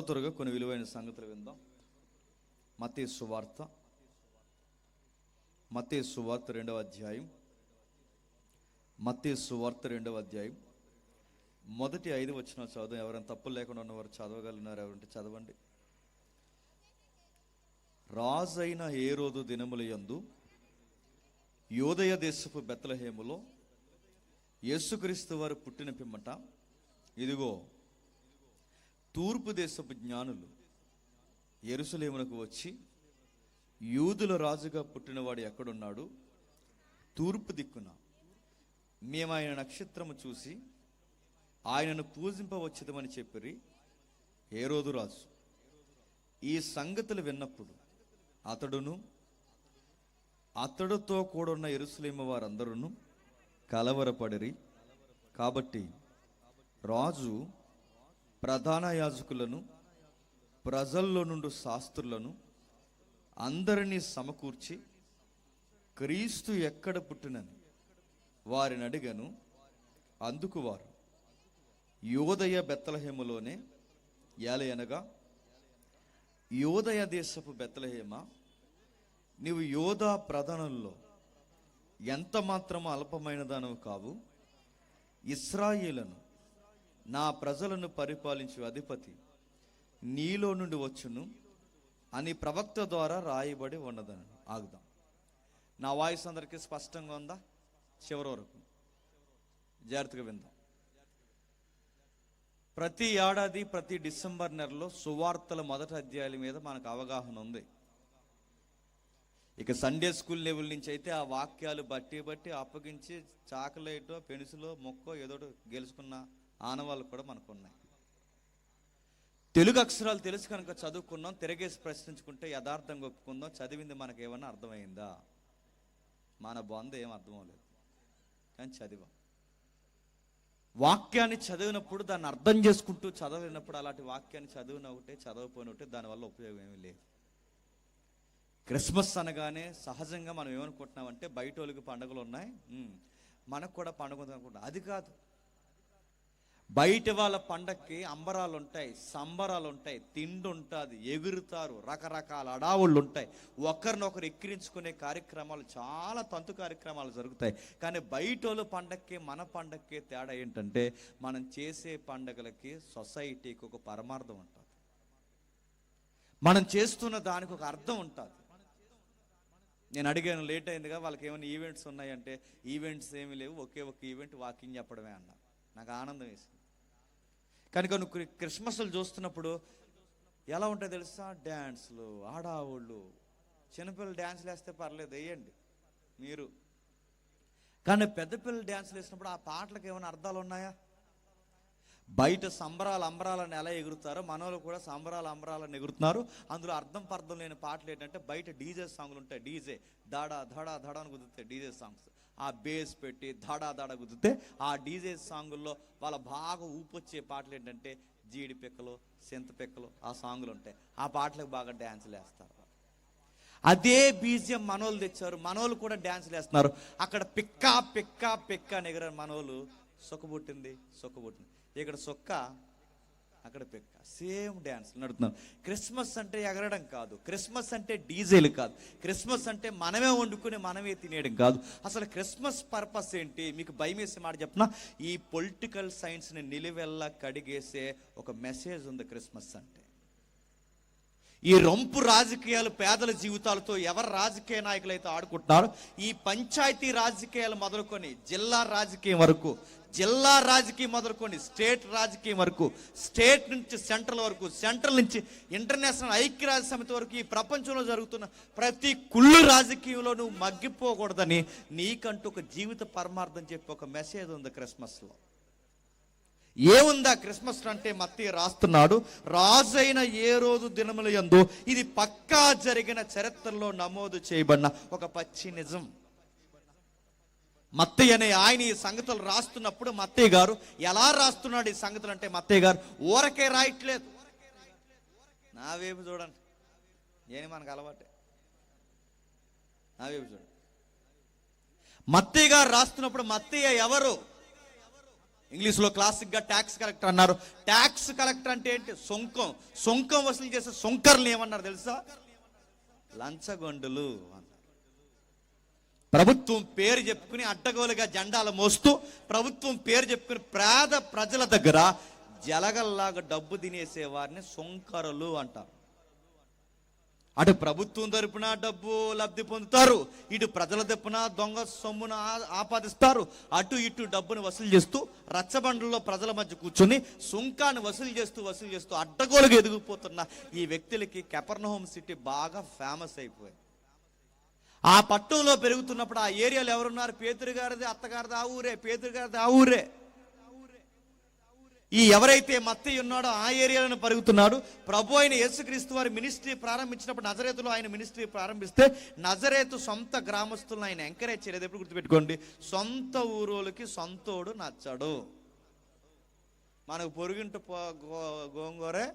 త్వరగా కొన్ని విలువైన సంగతులు విందాం. మత్తయి సువార్త 2వ అధ్యాయం. మత్తయి సువార్త 2వ అధ్యాయం మొదటి 5 వచనాలు చదువు. ఎవరైనా తప్పులు లేకుండా ఉన్నవారు చదవగలిగినారు ఎవరంటే చదవండి. రాజైన హేరోదు దినముల యందు యూదయ దేశపు బెత్లెహేములో యేసుక్రీస్తు వారు పుట్టిన పిమ్మట ఇదిగో తూర్పు దేశపు జ్ఞానులు యెరూషలేమునకు వచ్చి, యూదుల రాజుగా పుట్టినవాడు ఎక్కడున్నాడు? తూర్పు దిక్కున. మేము ఆయన నక్షత్రము చూసి ఆయనను పూజింపవచ్చుదమని చెప్పిరి. హేరోదు రాజు ఈ సంగతులు విన్నప్పుడు అతడును అతడుతో కూడున్న యెరూషలేము వారందరూ కలవరపడిరి. కాబట్టి రాజు ప్రధాన యాజకులను, ప్రజల్లో నుండి శాస్త్రులను అందరినీ సమకూర్చి, క్రీస్తు ఎక్కడ పుట్టినని వారిని అడిగను. అందుకు వారు, యూదయ బెత్లెహేములోనే. ఏలయనగా, యూదయ దేశపు బెత్లెహేమా, నీవు యోధా ప్రధానుల్లో ఎంత మాత్రము అల్పమైన దానవు కావు. ఇశ్రాయేలును, నా ప్రజలను పరిపాలించు అధిపతి నీలో నుండి వచ్చును అని ప్రవక్త ద్వారా రాయబడి ఉన్నదని. ఆగుదాం. నా వాయిస్ అందరికీ స్పష్టంగా ఉందా? చివరి వరకు జాగ్రత్తగా విందాం. ప్రతి ఏడాది ప్రతి డిసెంబర్ నెలలో సువార్తల మొదటి అధ్యాయాల మీద మనకు అవగాహన ఉంది. ఇక సండే స్కూల్ లెవెల్ నుంచి అయితే ఆ వాక్యాలు బట్టి అప్పగించి చాక్లెటో పెన్సిలో మొక్కో ఏదో గెలుచుకున్న ఆనవాళ్ళు కూడా మనకు ఉన్నాయి. తెలుగు అక్షరాలు తెలుసు కనుక చదువుకున్నాం. తిరగేసి ప్రశ్నించుకుంటే యథార్థంగా ఒప్పుకుందాం, చదివింది మనకు ఏమన్నా అర్థమైందా? మన బొంద ఏం అర్థం అవ్వలేదు, కానీ చదివాం. వాక్యాన్ని చదివినప్పుడు దాన్ని అర్థం చేసుకుంటూ చదవలేనప్పుడు అలాంటి వాక్యాన్ని చదివిన ఒకటే చదవపోయిన ఒకటే, దానివల్ల ఉపయోగం ఏమీ లేదు. క్రిస్మస్ అనగానే సహజంగా మనం ఏమనుకుంటున్నామంటే బయట వాళ్ళకి పండుగలు ఉన్నాయి, మనకు కూడా పండుగ అనుకుంటాం. అది కాదు. బయట వాళ్ళ పండక్కి అంబరాలు ఉంటాయి, సంబరాలు ఉంటాయి, తిండి ఉంటుంది, ఎగురుతారు, రకరకాల అడావుళ్ళు ఉంటాయి, ఒకరినొకరు ఎక్కిరించుకునే కార్యక్రమాలు, చాలా తంతు కార్యక్రమాలు జరుగుతాయి. కానీ బయట వాళ్ళ పండక్కి మన పండక్కి తేడా ఏంటంటే, మనం చేసే పండగలకి సొసైటీకి ఒక పరమార్థం ఉంటుంది, మనం చేస్తున్న దానికి ఒక అర్థం ఉంటుంది. నేను అడిగాను, లేట్ అయిందిగా, వాళ్ళకి ఏమైనా ఈవెంట్స్ ఉన్నాయంటే ఈవెంట్స్ ఏమీ లేవు, ఒకే ఒక ఈవెంట్ వాకింగ్ చెప్పడమే అన్నారు. నాకు ఆనందం వేసింది. కనుక నువ్వు క్రిస్మస్లు చూస్తున్నప్పుడు ఎలా ఉంటాయి తెలుసా? డ్యాన్స్లు, ఆడావుళ్ళు. చిన్నపిల్లలు డ్యాన్స్లు వేస్తే పర్లేదు, వేయండి మీరు. కానీ పెద్ద పిల్లలు డ్యాన్స్లు వేసినప్పుడు ఆ పాటలకు ఏమైనా అర్థాలు ఉన్నాయా? బయట సంబరాలు అంబరాలను ఎలా ఎగురుతారో మనోళ్ళు కూడా సంబరాలు అంబరాలను ఎగురుతున్నారు. అందులో అర్థం పర్థం లేని పాటలు ఏంటంటే, బయట డీజే సాంగ్లు ఉంటాయి. డీజే దడా ధడా ధడా అని కుదిరితే డీజే సాంగ్స్, ఆ బేస్ పెట్టి ధడా ధడా కుదిరితే ఆ డీజే సాంగుల్లో వాళ్ళ బాగా ఊపొచ్చే పాటలు ఏంటంటే జీడి పిక్కలు, సింత పిక్కలు, ఆ సాంగులు ఉంటాయి. ఆ పాటలకు బాగా డ్యాన్సులు వేస్తారు. అదే బీజియం మనోళ్ళు తెచ్చారు, మనోళ్ళు కూడా డ్యాన్సులు వేస్తున్నారు. అక్కడ పిక్క పిక్క పిక్క అని ఎగరారు మనోళ్ళు. సొక్కబుట్టింది, ఇక్కడ సొక్క, అక్కడ పిక్క, సేమ్ డ్యాన్స్ నడుతున్నాం. క్రిస్మస్ అంటే ఎగరడం కాదు, క్రిస్మస్ అంటే డీజేలు కాదు, క్రిస్మస్ అంటే మనమే వండుకుని మనమే తినేయడం కాదు. అసలు క్రిస్మస్ పర్పస్ ఏంటి? మీకు భయం వేసే మాట చెప్పిన, ఈ పొలిటికల్ సైన్స్ని నిలువెల్లా కడిగేసే ఒక మెసేజ్ ఉంది క్రిస్మస్ అంటే. ఈ రొంపు రాజకీయాలు, పేదల జీవితాలతో ఎవరు రాజకీయ నాయకులు అయితే ఆడుకుంటున్నారో, ఈ పంచాయతీ రాజకీయాలు మొదలుకొని జిల్లా రాజకీయం వరకు, జిల్లా రాజకీయం మొదలుకొని స్టేట్ రాజకీయం వరకు, స్టేట్ నుంచి సెంట్రల్ వరకు, సెంట్రల్ నుంచి ఇంటర్నేషనల్ ఐక్యరాజ్య సమితి వరకు, ఈ ప్రపంచంలో జరుగుతున్న ప్రతి కుళ్ళు రాజకీయంలో నువ్వు మగ్గిపోకూడదని నీకంటూ ఒక జీవిత పరమార్థం చెప్పి ఒక మెసేజ్ ఉంది క్రిస్మస్లో. ఏముందా క్రిస్మస్ అంటే? మత్తయి రాస్తున్నాడు, రాజైన హేరోదు దినముల యందు, ఇది పక్కా జరిగిన చరిత్రలో నమోదు చేయబడిన ఒక పచ్చి నిజం. మత్తయి అనే ఆయన ఈ సంగతులు రాస్తున్నప్పుడు మత్తయి గారు ఎలా రాస్తున్నాడు ఈ సంగతులు అంటే, మత్తయి గారు ఊరకే రాయట్లేదు. నా వైపు చూడండి, ఏమి మనకు అలవాటే, నా వైపు చూడండి. మత్తయి గారు రాస్తున్నప్పుడు మత్తయి ఎవరు? ఇంగ్లీష్లో క్లాసిక్గా ట్యాక్స్ కలెక్టర్ అన్నారు. ట్యాక్స్ కలెక్టర్ అంటే ఏంటి? సొంకం వసూలు చేసే సొంకర్లు ఏమన్నారు తెలుసా? లంచగొండులు అన్నారు. ప్రభుత్వం పేరు చెప్పుకుని అడ్డగోలుగా జెండాలు మోస్తూ ప్రభుత్వం పేరు చెప్పుకుని పేద ప్రజల దగ్గర జలగల్లాగా డబ్బు తినేసే వారిని సొంకరులు అంటారు. అటు ప్రభుత్వం తరపున డబ్బు లబ్ధి పొందుతారు, ఇటు ప్రజల తరపున దొంగ సొమ్మును ఆపాదిస్తారు, అటు ఇటు డబ్బును వసూలు చేస్తూ రచ్చబండల్లో ప్రజల మధ్య కూర్చొని సుంకాన్ని వసూలు చేస్తూ అడ్డగోలుగా ఎదిగిపోతున్న ఈ వ్యక్తులకి కెపెర్నహూమ్ సిటీ బాగా ఫేమస్ అయిపోయింది. ఆ పట్టణంలో పెరుగుతున్నప్పుడు ఆ ఏరియాలో ఎవరున్నారు? పేతురు గారిది, అత్తగారిది ఆ ఊరే, పేతురు గారిది ఆ ఊరే. ఈ ఎవరైతే మత్తయి ఉన్నాడో ఆ ఏరియాలను పెరుగుతున్నాడు. ప్రభు అయిన యేసుక్రీస్తు వారి మినిస్ట్రీ ప్రారంభించినప్పుడు నజరేతులో ఆయన మినిస్ట్రీ ప్రారంభిస్తే నజరేతు సొంత గ్రామస్తులను ఆయన ఎంకరేజ్ చేయలేదు. ఎప్పుడు గుర్తుపెట్టుకోండి, సొంత ఊరోళ్ళకి సొంతోడు నచ్చడు. మనకు పొరుగింటి గోంగూరే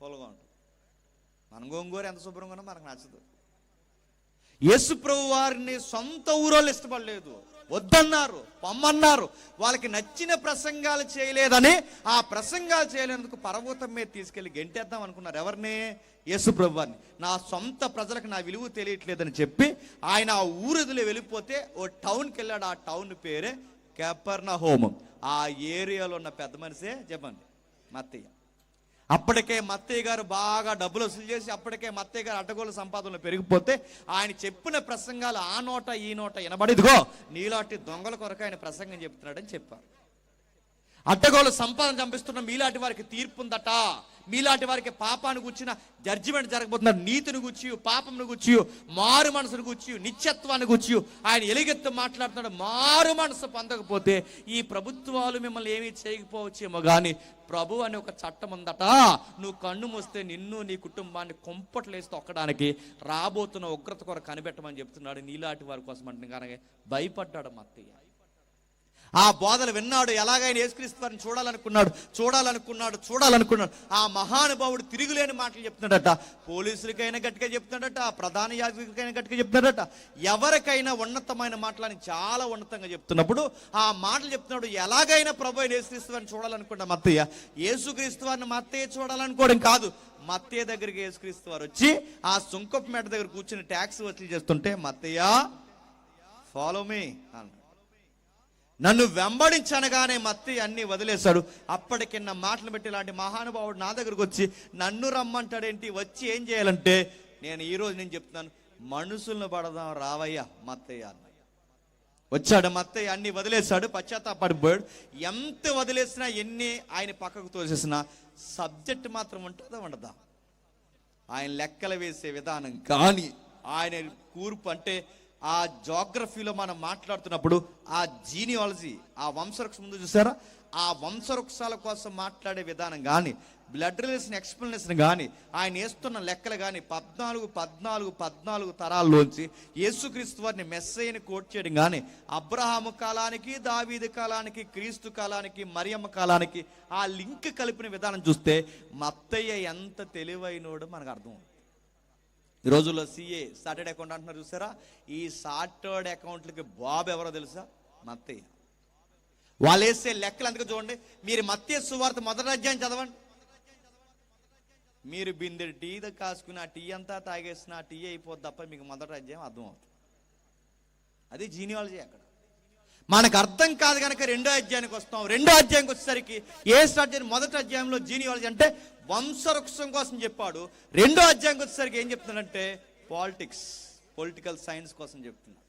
పొలగా ఉంటుంది. మన గోంగూర ఎంత శుభ్రంగా ఉన్నా మనకు నచ్చదు. యేసు ప్రభు వారిని సొంత ఊరోళ్ళు ఇష్టపడలేదు, వద్దన్నారు, పొమ్మన్నారు. వాళ్ళకి నచ్చిన ప్రసంగాలు చేయలేదని ఆ ప్రసంగాలు చేయలేనందుకు పర్వతం మీద తీసుకెళ్లి గెంటేద్దాం అనుకున్నారు. ఎవరిని? యేసు ప్రభు వారిని. నా సొంత ప్రజలకు నా విలువ తెలియట్లేదని చెప్పి ఆయన ఆ ఊరుదిలో వెళ్ళిపోతే ఓ టౌన్కి వెళ్ళాడు. ఆ టౌన్ పేరే కెపెర్నహూమ్. ఆ ఏరియాలో ఉన్న పెద్ద మనిషే చెప్పండి, మత్తయ్య. అప్పటికే మత్తయ్య గారు బాగా డబ్బులు వసూలు చేసి అప్పటికే మత్తయ్య గారు అడ్డగోలు సంపాదనలు పెరిగిపోతే ఆయన చెప్పిన ప్రసంగాలు ఆ నోట ఈ నోట వినబడిదిగో నీలాంటి దొంగల కొరకు ఆయన ప్రసంగం చెప్తున్నాడని చెప్పారు. అడ్డగోలు సంపాదన చంపిస్తున్న మీలాంటి వారికి తీర్పు ఉందట, మీలాంటి వారికి పాపాన్ని గుర్చిన జడ్జిమెంట్ జరగబోతున్నారు. నీతిని గుర్చి, పాపంను గుర్చి, మారు మనసును గుర్చి, నిత్యత్వాన్ని గుర్చి ఆయన ఎలుగెత్తు మాట్లాడుతున్నాడు. మారు మనసు పొందకపోతే ఈ ప్రభుత్వాలు మిమ్మల్ని ఏమీ చేయకపోవచ్చేమో కానీ ప్రభు అనే ఒక చట్టం ఉందట. నువ్వు కన్ను మూస్తే నిన్ను నీ కుటుంబాన్ని కొంపట్లేసి తొక్కడానికి రాబోతున్న ఉగ్రత కొరకు కనిపెట్టమని చెప్తున్నాడు. నీలాంటి వారి కోసం అంటే కనుక భయపడ్డాడు మత్తయ్య. ఆ బోధలు విన్నాడు. ఎలాగైనా యేసుక్రీస్తు వారిని చూడాలనుకున్నాడు. ఆ మహానుభావుడు తిరుగులేని మాటలు చెప్తున్నాడట. పోలీసులకైనా గట్టిగా చెప్తున్నాడట, ప్రధాన యాజకులకైనా గట్టిగా చెప్తున్నాడట. ఎవరికైనా ఉన్నతమైన మాటలని చాలా ఉన్నతంగా చెప్తున్నప్పుడు ఆ మాటలు చెప్తున్నాడు. ఎలాగైనా ప్రభు అయిన యేసుక్రీస్తు వారిని చూడాలనుకున్న మత్తయ్య, యేసుక్రీస్తు వారిని మత్తయ్య చూడాలనుకోవడం కాదు, మత్తయ్య దగ్గరికి యేసుక్రీస్తు వారు వచ్చి ఆ సుంకపు మేట దగ్గర కూర్చుని ట్యాక్స్ వసూలు చేస్తుంటే మత్తయ్య ఫాలో మీ అన్నాడు. నన్ను వెంబడించనగానే మత్తయ్య అన్ని వదిలేశాడు. అప్పటికిన్న మాటలు బట్టి ఇలాంటి మహానుభావుడు నా దగ్గరకు వచ్చి నన్ను రమ్మంటాడేంటి, వచ్చి ఏం చేయాలంటే నేను చెప్తున్నాను, మనుషులను పడదాం రావయ్యా మత్తయ్య అన్న. వచ్చాడు మత్తయ్య, అన్ని వదిలేశాడు, పశ్చాత్తాపడిపోయాడు. ఎంత వదిలేసినా ఎన్ని ఆయన పక్కకు తోసేసినా సబ్జెక్ట్ మాత్రం ఉంటుందా ఉండదా? ఆయన లెక్కలు వేసే విధానం కానీ ఆయన కూర్పు అంటే ఆ జాగ్రఫీలో మనం మాట్లాడుతున్నప్పుడు ఆ జీనియాలజీ, ఆ వంశవృక్షం ముందు చూసారా, ఆ వంశవృక్షాల కోసం మాట్లాడే విధానం కానీ బ్లడ్ రిలేషన్ ఎక్స్ప్లెనేషన్ కానీ ఆయన వేస్తున్న లెక్కలు కానీ 14 తరాల్లోంచి యేసుక్రీస్తు వారిని మెస్సయ్యని కోట్ చేయడం కానీ అబ్రహాము కాలానికి, దావీదు కాలానికి, క్రీస్తు కాలానికి, మరియమ్మ కాలానికి ఆ లింక్ కలిపిన విధానం చూస్తే మత్తయ్య ఎంత తెలివైనోడు మనకు అర్థం. ఈ రోజుల్లో CA చార్టెడ్ అకౌంట్ అంటున్నారు చూసారా, ఈ చార్టెడ్ అకౌంట్లకి బాబు ఎవరో తెలుసా? మత్తయ్య. వాళ్ళు వేసే లెక్కలు అందుకు చూడండి. మీరు మత్తయి సువార్త 1వ అధ్యాయం చదవండి. మీరు బిందెడు టీ కాసుకుని ఆ టీ అంతా తాగేసిన ఆ టీ అయిపోద్ది తప్ప మీకు 1వ అధ్యాయం అర్థం అవుతుంది. అది జీనియాలజీ. అక్కడ మనకు అర్థం కాదు కనుక 2వ అధ్యాయానికి వస్తాం. 2వ అధ్యాయానికి వచ్చేసరికి ఏ స్టార్ట్ చేయండి? 1వ అధ్యాయంలో జీనియాలజీ అంటే వంశవృక్షం కోసం చెప్పాడు. 2వ అధ్యాయానికి వచ్చేసరికి ఏం చెప్తున్నాడంటే పొలిటికల్ సైన్స్ కోసం చెప్తున్నాడు.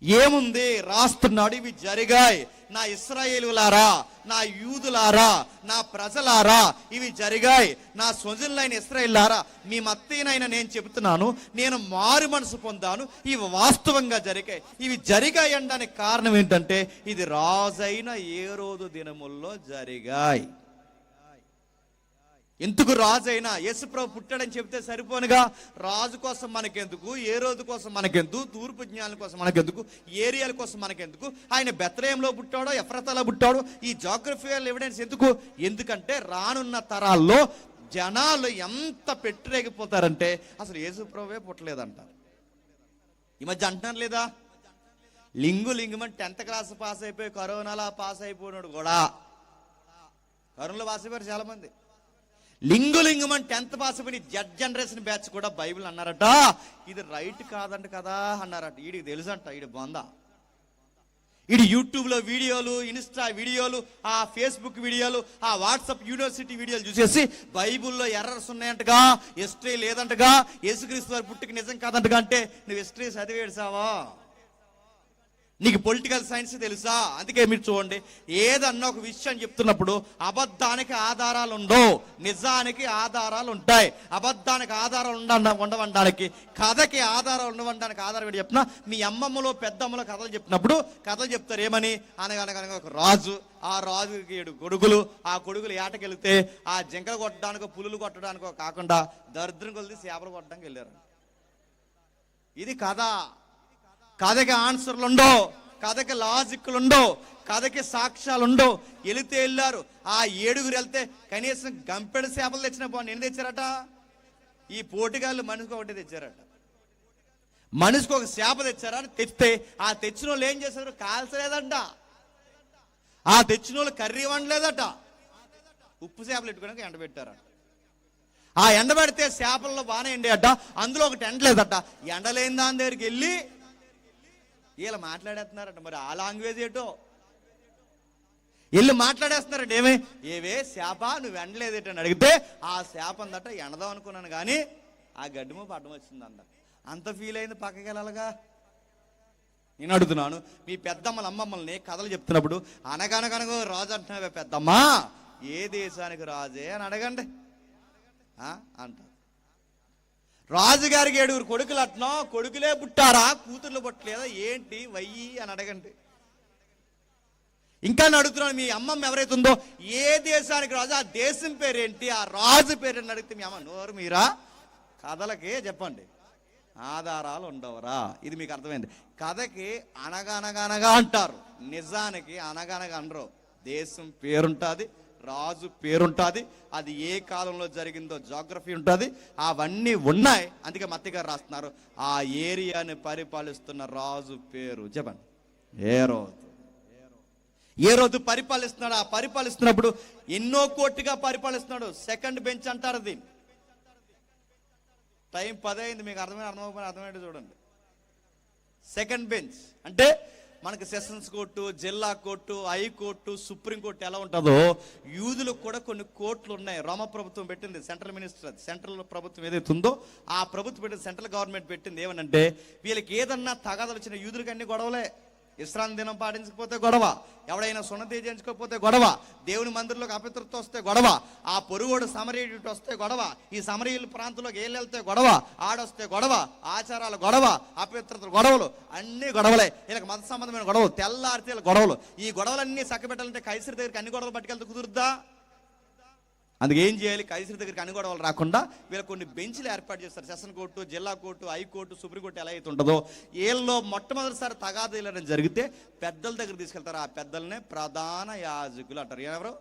ఏముంది రాస్తున్నాడు, ఇవి జరిగాయి నా ఇశ్రాయేలులారా, నా యూదులారా, నా ప్రజలారా, ఇవి జరిగాయి నా స్వజనులైన ఇశ్రాయేలులారా, మీ మత్తయ్యనైనా నేను చెబుతున్నాను, నేను మారు మనసు పొందాను, ఇవి వాస్తవంగా జరిగాయి. ఇవి జరిగాయి అనడానికి కారణం ఏంటంటే ఇది రాజైన హేరోదు దినముల్లో జరిగాయి. ఎందుకు రాజైనా యేసుప్రభు పుట్టాడని చెప్తే సరిపోనుగా, రాజు కోసం మనకెందుకు, ఏ రోజు కోసం మనకెందుకు, తూర్పు జ్ఞానం కోసం మనకెందుకు, ఏరియాల కోసం మనకెందుకు, ఆయన బెత్లెహేంలో పుట్టాడో ఎఫ్రాతాలో పుట్టాడో ఈ జాగ్రఫికల్ ఎవిడెన్స్ ఎందుకు? ఎందుకంటే రానున్న తరాల్లో జనాలు ఎంత పెట్టిరేగిపోతారంటే అసలు యేసుప్రభువే పుట్టలేదంటారు. ఈ మధ్య అంటున్నారు లేదా, లింగుమని 10th క్లాస్ పాస్ అయిపోయి కరోనాలో పాస్ అయిపోయినాడు కూడా, కరోనాలో పాస్ అయిపోయారు చాలా మంది. లింగుమని 10th పాస్ అయిపోయి జడ్ జనరేషన్ బ్యాచ్ కూడా బైబిల్ అన్నారట, ఇది రైట్ కాదంట కదా అన్నారట. వీడికి తెలుసంట, వీడి బొంద. వీడి యూట్యూబ్లో వీడియోలు, ఇన్స్టా వీడియోలు, ఆ ఫేస్బుక్ వీడియోలు, ఆ వాట్సాప్ యూనివర్సిటీ వీడియోలు చూసేసి బైబుల్లో ఎర్రర్స్ ఉన్నాయంటగా, హిస్టరీ లేదంటగా, యేసుక్రీస్తు వారి పుట్టుక నిజం కాదంటగా. అంటే నువ్వు హిస్టరీ చదివేసావా? నీకు పొలిటికల్ సైన్స్ తెలుసా? అందుకే మీరు చూడండి, ఏదన్నా ఒక విషయం చెప్తున్నప్పుడు అబద్ధానికి ఆధారాలు ఉండవు, నిజానికి ఆధారాలు ఉంటాయి. అబద్ధానికి ఆధారాలు ఉండవడానికి, కథకి ఆధారాలు ఉండవడానికి ఆధారం ఏంటి చెప్పినా, మీ అమ్మమ్మలో పెద్దమ్మలో కథలు చెప్పినప్పుడు కథలు చెప్తారు ఏమని, అనగనగనగా ఒక రాజు, ఆ రాజుకి 7 కొడుకులు, ఆ కొడుకులు ఏటకెళ్తే ఆ జింకలు కొట్టడానికో పులులు కొట్టడానికో కాకుండా దరిద్రం కొలిది చేపలు కొట్టడానికి వెళ్ళారు. ఇది కథ. కథకి ఆన్సర్లు ఉండవు, కథకి లాజిక్లు ఉండవు, కథకి సాక్ష్యాలు ఉండవు. వెళితే వెళ్ళారు, ఆ 7గురు వెళ్తే కనీసం గంపెడు చేపలు తెచ్చిన బాగుంది. ఎన్ని తెచ్చారట? ఈ పోటీగాళ్ళు మనిషికి ఒకటి తెచ్చారట. మనిషికి ఒక చేప తెచ్చారా? తెస్తే ఆ తెచ్చిన వాళ్ళు ఏం చేశారు? కాల్చలేదంట. ఆ తెచ్చిన వాళ్ళు కర్రీ వండలేదట, ఉప్పు చేపలు పెట్టుకోవడానికి ఎండబెట్టారట. ఆ ఎండబెడితే చేపల్లో బాగానే ఎండేట, అందులో ఒకటి ఎండలేదట. ఎండలేని దాని దగ్గరికి వెళ్ళి వీళ్ళు మాట్లాడేస్తున్నారట. మరి ఆ లాంగ్వేజ్ ఏటో వీళ్ళు మాట్లాడేస్తున్నారట. ఏవే చేప నువ్వు ఎండలేదేటని అడిగితే ఆ చేప అందట ఎండదాం అనుకున్నాను కానీ ఆ గడ్డిమో పడ్డం వచ్చిందంట. అంత ఫీల్ అయింది, పక్కకి వెళ్ళాలిగా. నేను అడుగుతున్నాను, మీ పెద్దమ్మల అమ్మమ్మల్ని కథలు చెప్తున్నప్పుడు అనగనగనగో రాజు అంటున్నావే పెద్దమ్మా, ఏ దేశానికి రాజే అని అడగండి అంట. రాజుగారికి 7 కొడుకులు అట్నో, కొడుకులే పుట్టారా, కూతుర్లు పుట్టలేదా ఏంటి వయ్యి అని అడగండి. ఇంకా అడుగుతున్నాను, మీ అమ్మమ్మ ఎవరైతే ఉందో ఏ దేశానికి రాజు, ఆ దేశం పేరేంటి, ఆ రాజు పేరేంటి అడిగితే మీ అమ్మ నోరు మీరా కథలకి చెప్పండి, ఆధారాలు ఉండవరా? ఇది మీకు అర్థమైంది. కథకి అనగనగనగా అంటారు, నిజానికి అనగనగా అనరు. దేశం పేరుంటుంది, రాజు పేరుంటుంది, అది ఏ కాలంలో జరిగిందో జాగ్రఫీ ఉంటుంది, అవన్నీ ఉన్నాయి. అందుకే మత్తి గారు రాస్తున్నారు, ఆ ఏరియాని పరిపాలిస్తున్న రాజు పేరు చెప్పండి. ఏ రోజు పరిపాలిస్తున్నాడు. ఆ పరిపాలిస్తున్నప్పుడు ఎన్నో కోటిగా పరిపాలిస్తున్నాడు. సెకండ్ బెంచ్ అంటారు దీన్ని. టైం 10 అయింది, మీకు అర్థమైంది చూడండి. సెకండ్ బెంచ్ అంటే మనకి సెషన్స్ కోర్టు, జిల్లా కోర్టు, హైకోర్టు, సుప్రీంకోర్టు ఎలా ఉంటుందో యూదులకు కూడా కొన్ని కోర్టులు ఉన్నాయి. రోమ ప్రభుత్వం పెట్టింది, సెంట్రల్ మినిస్టర్, సెంట్రల్ ప్రభుత్వం ఏదైతే ఉందో ఆ ప్రభుత్వం పెట్టింది, సెంట్రల్ గవర్నమెంట్ పెట్టింది. ఏమనంటే వీళ్ళకి ఏదన్నా తగాదాలు వచ్చిన యూదులకి అన్ని గొడవలే. విశ్రాంతి దినం పాటించకపోతే గొడవ, ఎవడైనా సున్నతి చేయించుకోకపోతే గొడవ, దేవుని మందిరంలోకి అపవిత్రత వస్తే గొడవ, ఆ పొరుగోడు సమరీయుడు వస్తే గొడవ, ఈ సమరీయుల ప్రాంతంలోకి వెళ్తే గొడవ, ఆడొస్తే గొడవ, ఆచారాల గొడవ, అపవిత్రతల గొడవలు, అన్ని గొడవలే. వీళ్ళకి మత సంబంధమైన గొడవలు, తెల్లారితే గొడవలు. ఈ గొడవలన్నీ చక్కబెట్టాలంటే కైసరి దగ్గరికి అన్ని గొడవలు పట్టుకెళ్తే కుదురుద్దా? అందుకే ఏం చేయాలి? కైసరి దగ్గరికి అన్ని గొడవలు రాకుండా వీళ్ళకి కొన్ని బెంచ్లు ఏర్పాటు చేస్తారు. సెషన్ కోర్టు, జిల్లా కోర్టు, హైకోర్టు, సుప్రీంకోర్టు ఎలా అయితే ఉంటుందో, వీళ్ళలో మొట్టమొదటిసారి తగాదాలు జరిగితే పెద్దల దగ్గర తీసుకెళ్తారు. ఆ పెద్దలనే ప్రధాన యాజకులు అంటారు. ఎవరు?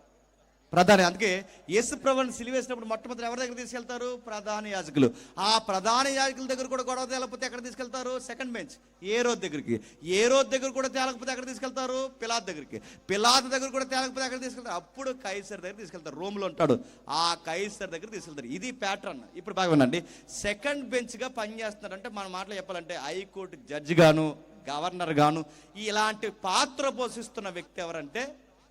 ప్రధాని. అందుకే యేసు ప్రభువుని సిలువేసినప్పుడు మొట్టమొదటి ఎవరి దగ్గర తీసుకెళ్తారు? ప్రధాన యాజకులు. ఆ ప్రధాన యాజకుల దగ్గర కూడా గొడవ తేలకపోతే ఎక్కడ తీసుకెళ్తారు? సెకండ్ బెంచ్, ఏ రోజు దగ్గరికి. ఏ రోజు దగ్గర కూడా తేలకపోతే ఎక్కడ తీసుకెళ్తారు? పిలాతు దగ్గరికి. పిలాతు దగ్గర కూడా తేలకపోతే ఎక్కడ తీసుకెళ్తారు? అప్పుడు కైసర్ దగ్గర తీసుకెళ్తారు. రోమ్లో ఉంటాడు, ఆ కైసర్ దగ్గర తీసుకెళ్తారు. ఇది ప్యాటర్న్. ఇప్పుడు బాగా వినండి, సెకండ్ బెంచ్గా పనిచేస్తున్నారంటే మన మాటలో చెప్పాలంటే హైకోర్టు జడ్జి గాను, గవర్నర్ గాను ఇలాంటి పాత్ర పోషిస్తున్న వ్యక్తి ఎవరంటే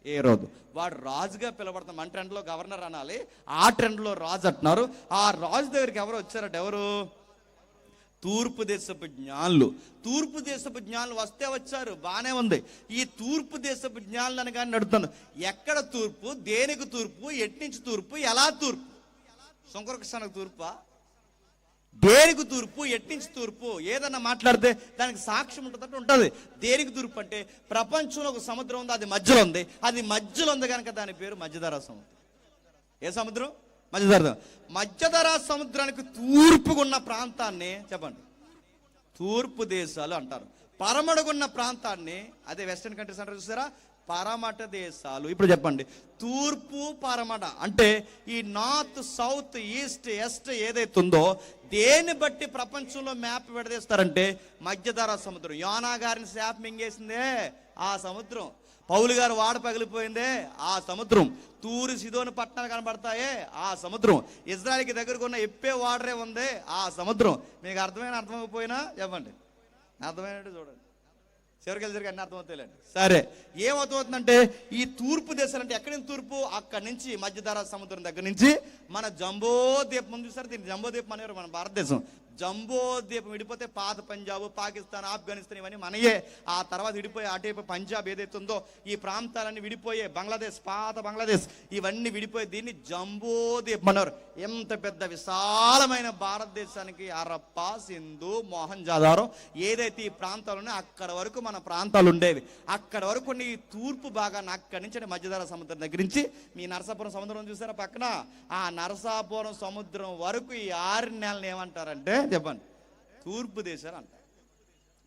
ఏ రోజు. వాడు రాజుగా పిలవడతాం. మన ట్రెండ్లో గవర్నర్ అనాలి, ఆ ట్రెండ్లో రాజు అంటున్నారు. ఆ రాజు దగ్గరికి ఎవరు వచ్చారట? ఎవరు? తూర్పు దేశపు జ్ఞానులు. తూర్పు దేశపు జ్ఞానులు వస్తే వచ్చారు, బాగానే ఉంది. ఈ తూర్పు దేశపు జ్ఞానులు అని కానీ అడుగుతాను, ఎక్కడ తూర్పు, దేనికి తూర్పు, ఎట్నుంచి తూర్పు, ఎలా తూర్పు? శంకరకృష్ణకు తూర్పా? దేనికి తూర్పు, ఎట్నుంచి తూర్పు? ఏదన్నా మాట్లాడితే దానికి సాక్ష్యం ఉంటుందంటే ఉంటుంది. దేనికి తూర్పు అంటే ప్రపంచంలో ఒక సముద్రం ఉంది, అది మధ్యలో ఉంది. అది మధ్యలో ఉంది కనుక దాని పేరు మధ్యధరా సముద్రం. ఏ సముద్రం? మధ్యధరా. మధ్యధరా సముద్రానికి తూర్పుకున్న ప్రాంతాన్ని చెప్పండి తూర్పు దేశాలు అంటారు. పరమడుగున్న ప్రాంతాన్ని, అదే వెస్టర్న్ కంట్రీస్ అంటారు చూసారా, పరమట దేశాలు. ఇప్పుడు చెప్పండి, తూర్పు పరమట అంటే ఈ నార్త్, సౌత్, ఈస్ట్, వెస్ట్ ఏదైతే ఉందో దేన్ని బట్టి ప్రపంచంలో మ్యాప్ విడదీస్తారంటే మధ్యధరా సముద్రం. యోనా గారిని శాప మింగేసిందే ఆ సముద్రం. పౌలు గారు వాడ పగిలిపోయిందే ఆ సముద్రం. తూరు సిదోను పట్టణాలు కనబడతాయే ఆ సముద్రం. ఇజ్రాయెల్కి దగ్గరకు ఉన్న ఎప్పే వాడరే ఉందే ఆ సముద్రం. మీకు అర్థమైపోయినా చెప్పండి, అర్థమైనట్టు చూడండి, చివరికి అన్ని అర్థమవుతాయిలేండి. సరే, ఏమవుతుందంటే ఈ తూర్పు దేశాలు అంటే ఎక్కడి నుంచి తూర్పు, అక్కడి నుంచి మధ్యధరా సముద్రం దగ్గర నుంచి మన జంబో ద్వీపం ముందు చూసారు. దీన్ని జంబో ద్వీపం అనేవారు మన భారతదేశం. జంబో ద్వీపం విడిపోతే పాత పంజాబ్, పాకిస్తాన్, ఆఫ్ఘనిస్తాన్ ఇవన్నీ మనయే. ఆ తర్వాత విడిపోయి అటేపు పంజాబ్ ఏదైతే ఉందో ఈ ప్రాంతాలన్నీ విడిపోయే, బంగ్లాదేశ్, పాత బంగ్లాదేశ్ ఇవన్నీ విడిపోయి దీన్ని జంబో ద్వీపం అన్నారు. ఎంత పెద్ద విశాలమైన భారతదేశానికి హరప్ప, సింధు, మొహంజదారో ఏదైతే ఈ ప్రాంతాలు ఉన్నాయో అక్కడ వరకు మన ప్రాంతాలు ఉండేవి. అక్కడ వరకు ఈ తూర్పు భాగాన్ని అక్కడి నుంచి మధ్యధరా సముద్రం దగ్గర నుంచి మీ నరసాపురం సముద్రం చూసారా పక్కన, ఆ నరసాపురం సముద్రం వరకు ఈ 6 నెలలు ఏమంటారంటే చెప్పండి, తూర్పు దేశాలు అంటారు.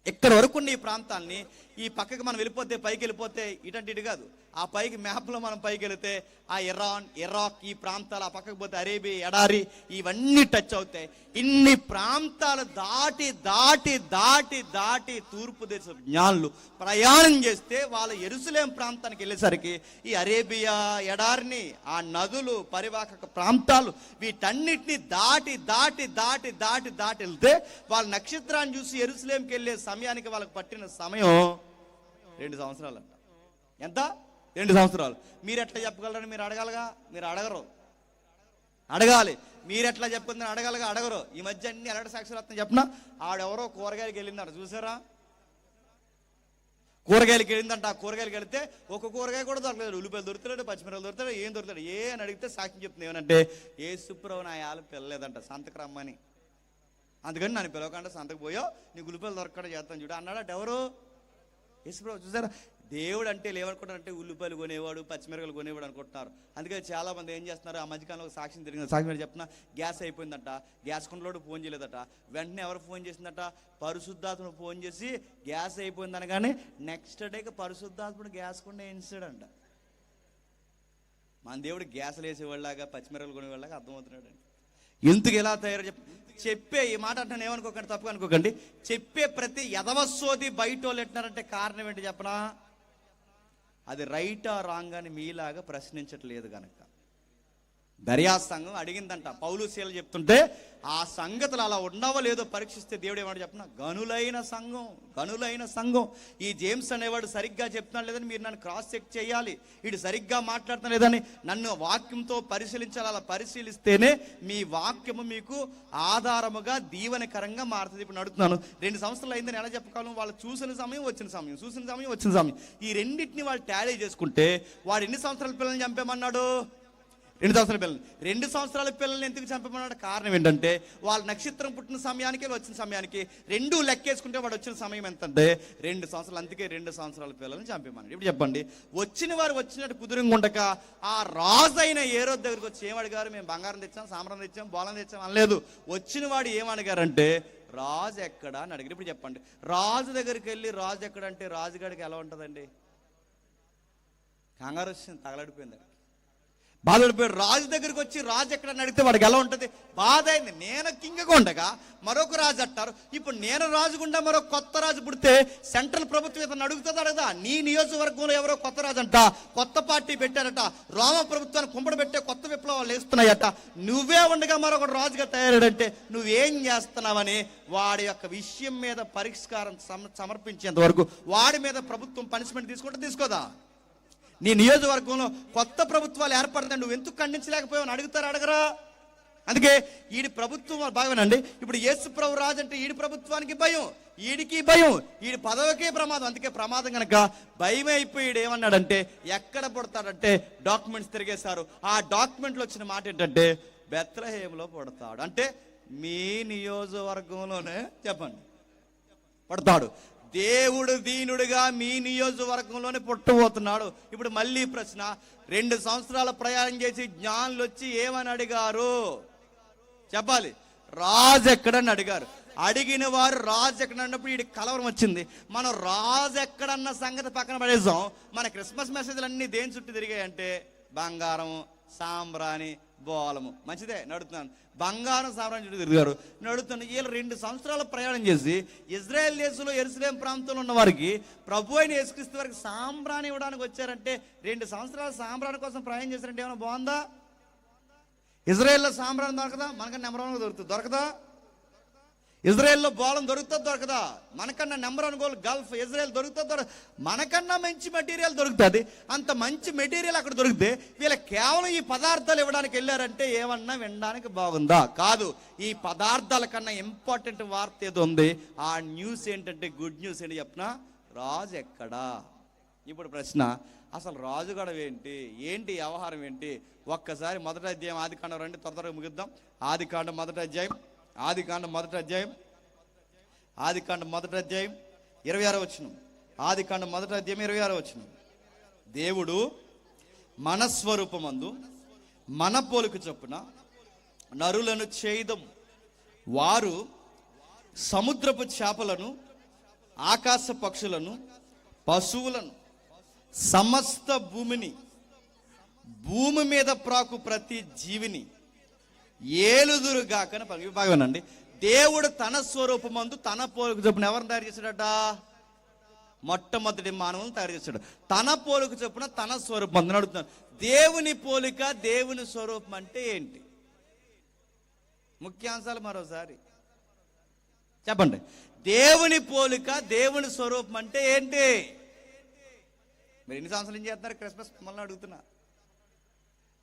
ఇక్కడ వరకు ఉన్న ఈ ప్రాంతాన్ని ఈ పక్కకి మనం వెళ్ళిపోతే, పైకి వెళ్ళిపోతే ఇటు కాదు, ఆ పైకి మ్యాప్లో మనం పైకి వెళితే ఆ ఇరాన్, ఇరాక్ ఈ ప్రాంతాలు, ఆ పక్కకి పోతే అరేబియా ఎడారి ఇవన్నీ టచ్ అవుతాయి. ఇన్ని ప్రాంతాలు దాటి దాటి దాటి దాటి తూర్పు దేశ జ్ఞానులు ప్రయాణం చేస్తే వాళ్ళ యెరూషలేం ప్రాంతానికి వెళ్ళేసరికి ఈ అరేబియా ఎడారిని, ఆ నదులు, పరివాహక ప్రాంతాలు వీటన్నిటిని దాటి దాటి దాటి దాటి దాటి వెళ్తే వాళ్ళ నక్షత్రాన్ని చూసి యెరూషలేంకి వెళ్ళే సమయానికి వాళ్ళకి పట్టిన సమయం 2 సంవత్సరాలు అంట. ఎంత? 2 సంవత్సరాలు. మీరు ఎట్లా చెప్పగలరని మీరు అడగాలిగా, మీరు అడగరు. అడగాలి, మీరు ఎట్లా చెప్పుకుందని అడగాలిగా, అడగరు. ఈ మధ్య అన్ని ఎలాంటి సాక్షులు వస్తున్నాయి చెప్పిన, ఆడెవరో కూరగాయలకి వెళ్ళిందంట, చూసారా? కూరగాయలకి వెళ్ళిందంట. ఆ కూరగాయలకి వెళితే ఒక కూరగాయ కూడా దొరకలేదు. ఉల్లిపాయలు దొరుకుతాడు, పచ్చిమిరపకాయలు దొరుకుతాడు, ఏం దొరుకుతాడు ఏ అని అడిగితే సాక్ష్యం చెప్తుంది ఏమనంటే, యేసుప్రభు నా యాలు పిల్లలేదంట, సంతకు రమ్మని. అందుకని నన్ను పిలవకుండా సంతకు పోయో, నీకు ఉల్లిపాయలు దొరకకుండా చేస్తాను చూడు అన్నాడట. ఎవరు? యేసుప్రభు. చూసారా, దేవుడు అంటే ఏమనుకుంటారంటే ఉల్లిపాయలు కొనేవాడు, పచ్చిమిరపకాయలు కొనేవాడు అనుకుంటున్నారు. అందుకే చాలా మంది ఏం చేస్తున్నారు, ఆ మధ్యకాలంలో ఒక సాక్ష్యం జరిగింది. సాక్ష్యం చెప్తున్నా, గ్యాస్ అయిపోయిందట, గ్యాస్ కొండలోడు ఫోన్ చేయలేదట. వెంటనే ఎవరు ఫోన్ చేసిందట? పరిశుద్ధాత్ముడు ఫోన్ చేసి గ్యాస్ అయిపోయింది అనగానే నెక్స్ట్ డేకి పరిశుద్ధాత్ముడు గ్యాస్ కొండ వేయించాడంట. మన దేవుడు గ్యాస్లు వేసేవాళ్ళలాగా, పచ్చిమిరపకాయలు కొనేవాళ్ళగా అర్థమవుతున్నాడు. ఎందుకు ఎలా తయారు చెప్పే ఈ మాట అంటే ఏమనుకోకండి, తప్పుగా అనుకోకండి. చెప్పే ప్రతి యదవసోది బయట వాళ్ళు ఎట్టినారంటే కారణం ఏంటి చెప్పనా? అది రైటా రాంగ్ అని మీలాగా ప్రశ్నించట్లేదు కనుక. దర్యా సంఘం అడిగిందంట, పౌలు శీల చెప్తుంటే ఆ సంగతులు అలా ఉండవో లేదో పరీక్షిస్తే దేవుడు ఏమంటే చెప్పిన, గనులైన సంఘం, గనులైన సంఘం. ఈ జేమ్స్ అనేవాడు సరిగ్గా చెప్తున్నాడు లేదని మీరు నన్ను క్రాస్ చెక్ చేయాలి, వీడు సరిగ్గా మాట్లాడుతున్నా లేదని నన్ను వాక్యంతో పరిశీలించాలి. అలా పరిశీలిస్తేనే మీ వాక్యము మీకు ఆధారముగా దీవెనకరంగా మారుతుంది. ఇప్పుడు నడుతున్నాను, 2 సంవత్సరాలు అయిందని ఎలా చెప్పగలను? వాళ్ళు చూసిన సమయం, వచ్చిన సమయం, చూసిన సమయం, వచ్చిన సమయం, ఈ రెండింటిని వాళ్ళు టాలీ చేసుకుంటే వాడు ఎన్ని సంవత్సరాల పిల్లల్ని చంపేమన్నాడు? 2 సంవత్సరాల పిల్లలు. 2 సంవత్సరాల పిల్లల్ని ఎందుకు చంపమన్నాడు? కారణం ఏంటంటే వాళ్ళ నక్షత్రం పుట్టిన సమయానికి, వచ్చిన సమయానికి 2 లెక్కేసుకుంటే వాడు వచ్చిన సమయం ఎంతంటే 2 సంవత్సరాలు. అందుకే 2 సంవత్సరాల పిల్లల్ని చంపమన్నాడు. ఇప్పుడు చెప్పండి, వచ్చిన వారు వచ్చినట్టు కుదురుగా ఉండక ఆ రాజు అయిన ఏరోదు దగ్గరికి వచ్చి ఏమడిగారు? మేము బంగారం తెచ్చాం, సాంబ్రాన్ని తెచ్చాం, బోళం తెచ్చాం అనలేదు. వచ్చిన వాడు ఏమడిగారంటే రాజు ఎక్కడా అని అడిగారు. ఇప్పుడు చెప్పండి, రాజు దగ్గరికి వెళ్ళి రాజు ఎక్కడంటే రాజుగాడికి ఎలా ఉంటుందండి? కంగారు వచ్చింది, తగలడిపోయింది, బాధపడిపోయాడు. రాజు దగ్గరికి వచ్చి రాజు ఎక్కడ అడిగితే వాడికి ఎలా ఉంటుంది? బాధ అయింది. నేను కింగగా ఉండగా మరొక రాజు అంటారు. ఇప్పుడు నేను రాజుగుండా మరో కొత్త రాజు పుడితే సెంట్రల్ ప్రభుత్వం ఇతను అడుగుతుంది, అడగదా? నీ నియోజకవర్గంలో ఎవరో కొత్త రాజు అంట, కొత్త పార్టీ పెట్టారట, రోమ ప్రభుత్వాన్ని కుంపడ పెట్టే కొత్త విప్లవాలు వేస్తున్నాయట, నువ్వే ఉండగా మరొక రాజుగా తయారాడంటే నువ్వేం చేస్తున్నావని వాడి యొక్క విషయం మీద పరిష్కారం సమర్పించేంత వరకు వాడి మీద ప్రభుత్వం పనిష్మెంట్ తీసుకోదా? నీ నియోజకవర్గంలో కొత్త ప్రభుత్వాలు ఏర్పడుతుంది, నువ్వు ఎందుకు ఖండించలేకపోయావు అడుగుతారా? అడగరా? అందుకే ఈడి ప్రభుత్వం బాగానండి. ఇప్పుడు యేసు ప్రభు రాజు అంటే ఈడి ప్రభుత్వానికి భయం, ఈడికి భయం, ఈడి పదవికే ప్రమాదం. అందుకే ప్రమాదం కనుక భయం అయిపోయి ఏమన్నాడంటే ఎక్కడ పుడతాడంటే డాక్యుమెంట్స్ తిరిగేశారు. ఆ డాక్యుమెంట్లో వచ్చిన మాట ఏంటంటే బెత్లెహేములో పుడతాడు. అంటే మీ నియోజకవర్గంలోనే చెప్పండి పడతాడు. దేవుడు దీనుడిగా మీ నియోజకవర్గంలోనే పుట్టబోతున్నాడు. ఇప్పుడు మళ్ళీ ప్రశ్న, 2 సంవత్సరాల ప్రయాణం చేసి జ్ఞానులు వచ్చి ఏమని అడిగారు చెప్పాలి? రాజు ఎక్కడని అడిగారు. అడిగిన వారు రాజు ఎక్కడ అన్నప్పుడు వీడికి కలవరం వచ్చింది. మనం రాజు ఎక్కడన్న సంగతి పక్కన పడేసాం. మన క్రిస్మస్ మెసేజ్లు అన్నీ దేని చుట్టూ తిరిగాయంటే బంగారం, సాంబ్రాణి బోలము మంచిదే, నడుతున్నాను. బంగారం సాంబ్రాణి చుట్టూ తిరిగారు, నడుతున్నాను. వీళ్ళు 2 సంవత్సరాల ప్రయాణం చేసి ఇజ్రాయెల్ దేశంలో యెరూషలేం ప్రాంతంలో ఉన్న వారికి ప్రభు అయిన యేసుక్రీస్తు వారికి సాంబ్రాణి ఇవ్వడానికి వచ్చారంటే 2 సంవత్సరాల సాంబ్రాణి కోసం ప్రయాణం చేశారంటే ఏమైనా బాగుందా? ఇజ్రాయెల్లో సాంబ్రాణి దొరకదా? మనకన్నా నెంబర్ 1 దొరుకుతుంది, దొరకదా? ఇజ్రాయెల్లో బోళం దొరుకుతా దొరకదా? మనకన్నా నెంబర్ 1 గోల్ గల్ఫ్ ఇజ్రాయెల్ దొరుకుతా దొరకదు. మనకన్నా మంచి మెటీరియల్ దొరుకుతుంది. అంత మంచి మెటీరియల్ అక్కడ దొరికితే వీళ్ళ కేవలం ఈ పదార్థాలు ఇవ్వడానికి వెళ్ళారంటే ఏమన్నా వినడానికి బాగుందా? కాదు. ఈ పదార్థాల కన్నా ఇంపార్టెంట్ వార్త ఏదో ఉంది. ఆ న్యూస్ ఏంటంటే గుడ్ న్యూస్ ఏంటి చెప్పనా? రాజు ఎక్కడా? ఇప్పుడు ప్రశ్న, అసలు రాజు గడవ ఏంటి వ్యవహారం ఏంటి? ఒక్కసారి మొదటి అధ్యాయం ఆదికాండం రండి, త్వరగా ముగిద్దాం. ఆదికాండం మొదటి అధ్యాయం 26వ వచనం. ఆదికాండం మొదటి అధ్యాయం 26వ వచనం. దేవుడు మన స్వరూపమందు మన పోలిక చొప్పున నరులను చేయదం, వారు సముద్రపు చేపలను, ఆకాశ పక్షులను, పశువులను, సమస్త భూమి మీద ప్రాకు ప్రతి జీవిని ఏలుదురుగాకని బాగానండి. దేవుడు తన స్వరూపమందు తన పోలిక చొప్పున ఎవరిని తయారు చేశాడట? మొట్టమొదటి మానవులను తయారు చేశాడు. తన పోలిక చొప్పున తన స్వరూపం అడుగుతున్నాను. దేవుని పోలిక, దేవుని స్వరూపం అంటే ఏంటి? ముఖ్యాంశాలు మరోసారి చెప్పండి. దేవుని పోలిక, దేవుని స్వరూపం అంటే ఏంటి? మీరు ఎన్ని సంవత్సరాలు ఏం చేస్తున్నారు? క్రిస్మస్ మిమ్మల్ని అడుగుతున్నా.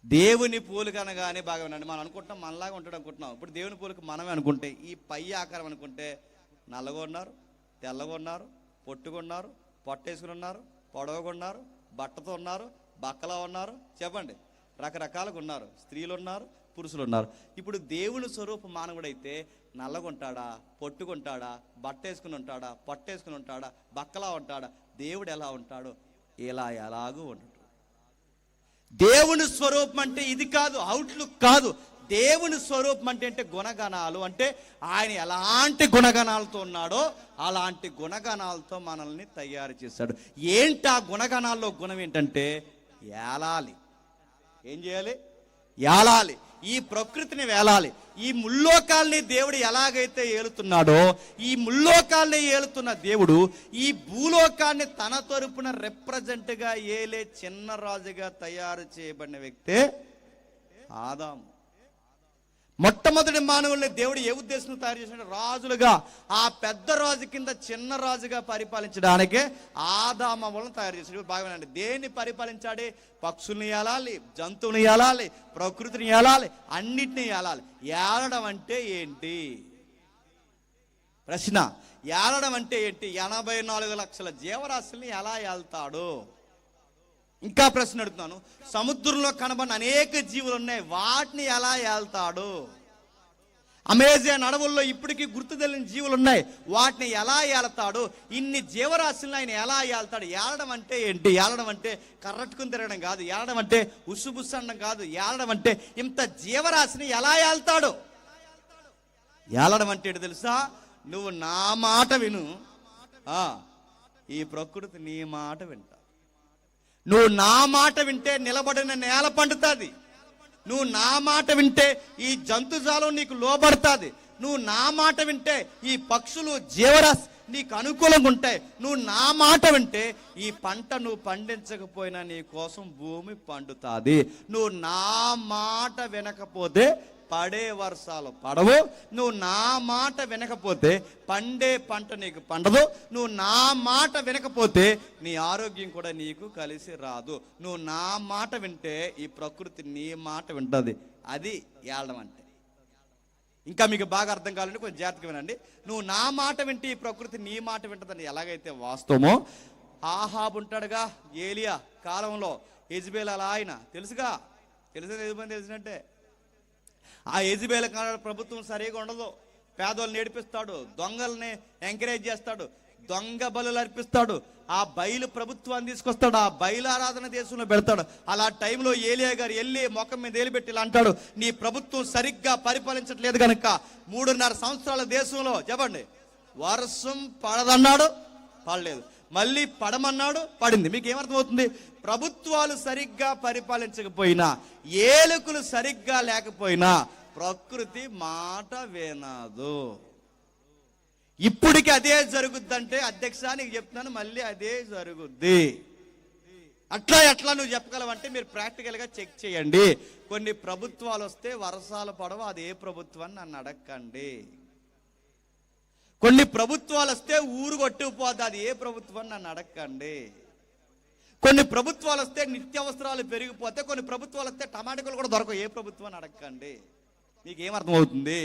దేవుని పోలిక అనగానే బాగా ఉండండి. మనం అనుకుంటాం మనలాగా ఉంటాడు అనుకుంటున్నాం. ఇప్పుడు దేవుని పోలిక మనమే అనుకుంటే, ఈ పై ఆకారం అనుకుంటే నల్లగా ఉన్నారు, తెల్లగా ఉన్నారు, పొట్టుగా ఉన్నారు, పొట్టేసుకుని ఉన్నారు, పొడవగా ఉన్నారు, బట్టతో ఉన్నారు, బక్కలా ఉన్నారు, చెప్పండి, రకరకాలుగా ఉన్నారు, స్త్రీలు ఉన్నారు, పురుషులు ఉన్నారు. ఇప్పుడు దేవుని స్వరూపం మానవుడైతే నల్లగా ఉంటాడా, పొట్టుకుంటాడా, బట్ట వేసుకుని ఉంటాడా, పొట్టేసుకుని ఉంటాడా, బక్కలా ఉంటాడా? దేవుడు ఎలా ఉంటాడో ఇలా ఎలాగూ ఉంటాడు. దేవుని స్వరూపం అంటే ఇది కాదు, అవుట్లుక్ కాదు. దేవుని స్వరూపం అంటే గుణగణాలు. అంటే ఆయన ఎలాంటి గుణగణాలతో ఉన్నాడో అలాంటి గుణగణాలతో మనల్ని తయారు చేశాడు. ఏంటి ఆ గుణగణాల్లో గుణం ఏంటంటే ఏలాలి. ఏం చేయాలి? ఏలాలి. ఈ ప్రకృతిని వేలాలి. ఈ ముల్లోకాల్ని దేవుడు ఎలాగైతే ఏలుతున్నాడో, ఈ ముల్లోకాల్ని ఏలుతున్న దేవుడు ఈ భూలోకాన్ని తన తరపున రిప్రజెంట్గా ఏలే చిన్న రాజుగా తయారు చేయబడిన వ్యక్తే ఆదాము. మొట్టమొదటి మానవుల్ని దేవుడు ఏ ఉద్దేశంతో తయారు చేశాడు? రాజులుగా. ఆ పెద్ద రాజు కింద చిన్న రాజుగా పరిపాలించడానికే ఆదాము వాళ్ళని తయారు చేశాడు. బాగానండి. దేన్ని పరిపాలించాడు? పక్షుల్ని ఏలాలి, జంతువుని ఏలాలి, ప్రకృతిని ఏలాలి, అన్నిటినీ ఏలాలి. ఏలడం అంటే ఏంటి? ప్రశ్న, ఏలడం అంటే ఏంటి? 84 లక్షల జీవరాశుల్ని ఎలా ఏళ్తాడు? ఇంకా ప్రశ్న అడుగుతున్నాను. సముద్రంలో కనబడిన అనేక జీవులు ఉన్నాయి, వాటిని ఎలా ఏళ్తాడు? అమెజాన్ అడవుల్లో ఇప్పటికీ గుర్తు తెలియని జీవులు ఉన్నాయి, వాటిని ఎలా ఏళ్తాడు? ఇన్ని జీవరాశులను ఆయన ఎలా ఏళ్తాడు? ఏలడం అంటే ఏంటి? ఏలడం అంటే కర్రట్టుకుని తిరగడం కాదు. ఏలడం అంటే ఉస్సుబుస్సు అనడం కాదు. ఏలడం అంటే ఇంత జీవరాశిని ఎలా ఏళ్తాడు? ఏలడం అంటే ఏంటి తెలుసా? నువ్వు నా మాట విను, ఈ ప్రకృతి నీ మాట వింటా. నువ్వు నా మాట వింటే నిలబడిన నేల పండుతుంది. నువ్వు నా మాట వింటే ఈ జంతుజాలం నీకు లోబడుతుంది. నువ్వు నా మాట వింటే ఈ పక్షులు, జీవరాశి నీకు అనుకూలంగా ఉంటాయి. నువ్వు నా మాట వింటే ఈ పంట నువ్వు పండించకపోయినా నీ కోసం భూమి పండుతుంది. నువ్వు నా మాట వినకపోతే పడే వర్షాలు పడవు. నువ్వు నా మాట వినకపోతే పండే పంట నీకు పండదు. నువ్వు నా మాట వినకపోతే నీ ఆరోగ్యం కూడా నీకు కలిసి రాదు. నువ్వు నా మాట వింటే ఈ ప్రకృతి నీ మాట వింటుంది. అది ఏలడం అంటే. ఇంకా మీకు బాగా అర్థం కావాలంటే కొంచెం జాగ్రత్తగా వినండి. నువ్వు నా మాట వింటే ఈ ప్రకృతి నీ మాట వింటుందని ఎలాగైతే వాస్తవమో, ఆహాబు ఉంటాడుగా ఏలియా కాలంలో, యెజబెల్ అలా ఆయన తెలుసుగా, తెలిసినట్టే. ఆ యెజబెల్ ప్రభుత్వం సరిగా ఉండదు. పేదోళ్ళని ఏడిపిస్తాడు, దొంగల్ని ఎంకరేజ్ చేస్తాడు, దొంగ బలులు అర్పిస్తాడు, ఆ బయలు ప్రభుత్వాన్ని తీసుకొస్తాడు, ఆ బయలు ఆరాధన దేశంలో పెడతాడు. అలా టైంలో ఏలియా గారు వెళ్ళి మొఖం మీద ఏలిపెట్టి ఇలా అంటాడు, నీ ప్రభుత్వం సరిగ్గా పరిపాలించట్లేదు కనుక 3.5 సంవత్సరాల దేశంలో చెప్పండి వర్షం పడదన్నాడు, పడలేదు. మళ్ళీ పడమన్నాడు, పడింది. మీకు ఏమర్థమవుతుంది? ప్రభుత్వాలు సరిగ్గా పరిపాలించకపోయినా, ఏలుకులు సరిగ్గా లేకపోయినా ప్రకృతి మాట వినదు. ఇప్పటికి అదే జరుగుద్దంటే అధ్యక్ష నీకు చెప్తున్నాను, మళ్ళీ అదే జరుగుద్ది. అట్లా ఎట్లా నువ్వు చెప్పగలవంటే మీరు ప్రాక్టికల్గా చెక్ చేయండి. కొన్ని ప్రభుత్వాలు వస్తే వర్షాలు పడవ, అది ఏ ప్రభుత్వం నన్ను అడగండి. కొన్ని ప్రభుత్వాలు వస్తే ఊరు కొట్టుకుపోద్ది, అది ఏ ప్రభుత్వం నన్ను అడగండి. కొన్ని ప్రభుత్వాలు వస్తే నిత్యావసరాలు పెరిగిపోతే, కొన్ని ప్రభుత్వాలు వస్తే టమాటాలు కూడా దొరకవు, ఏ ప్రభుత్వాన్ని అడగండి. మీకు ఏమర్థమవుతుంది?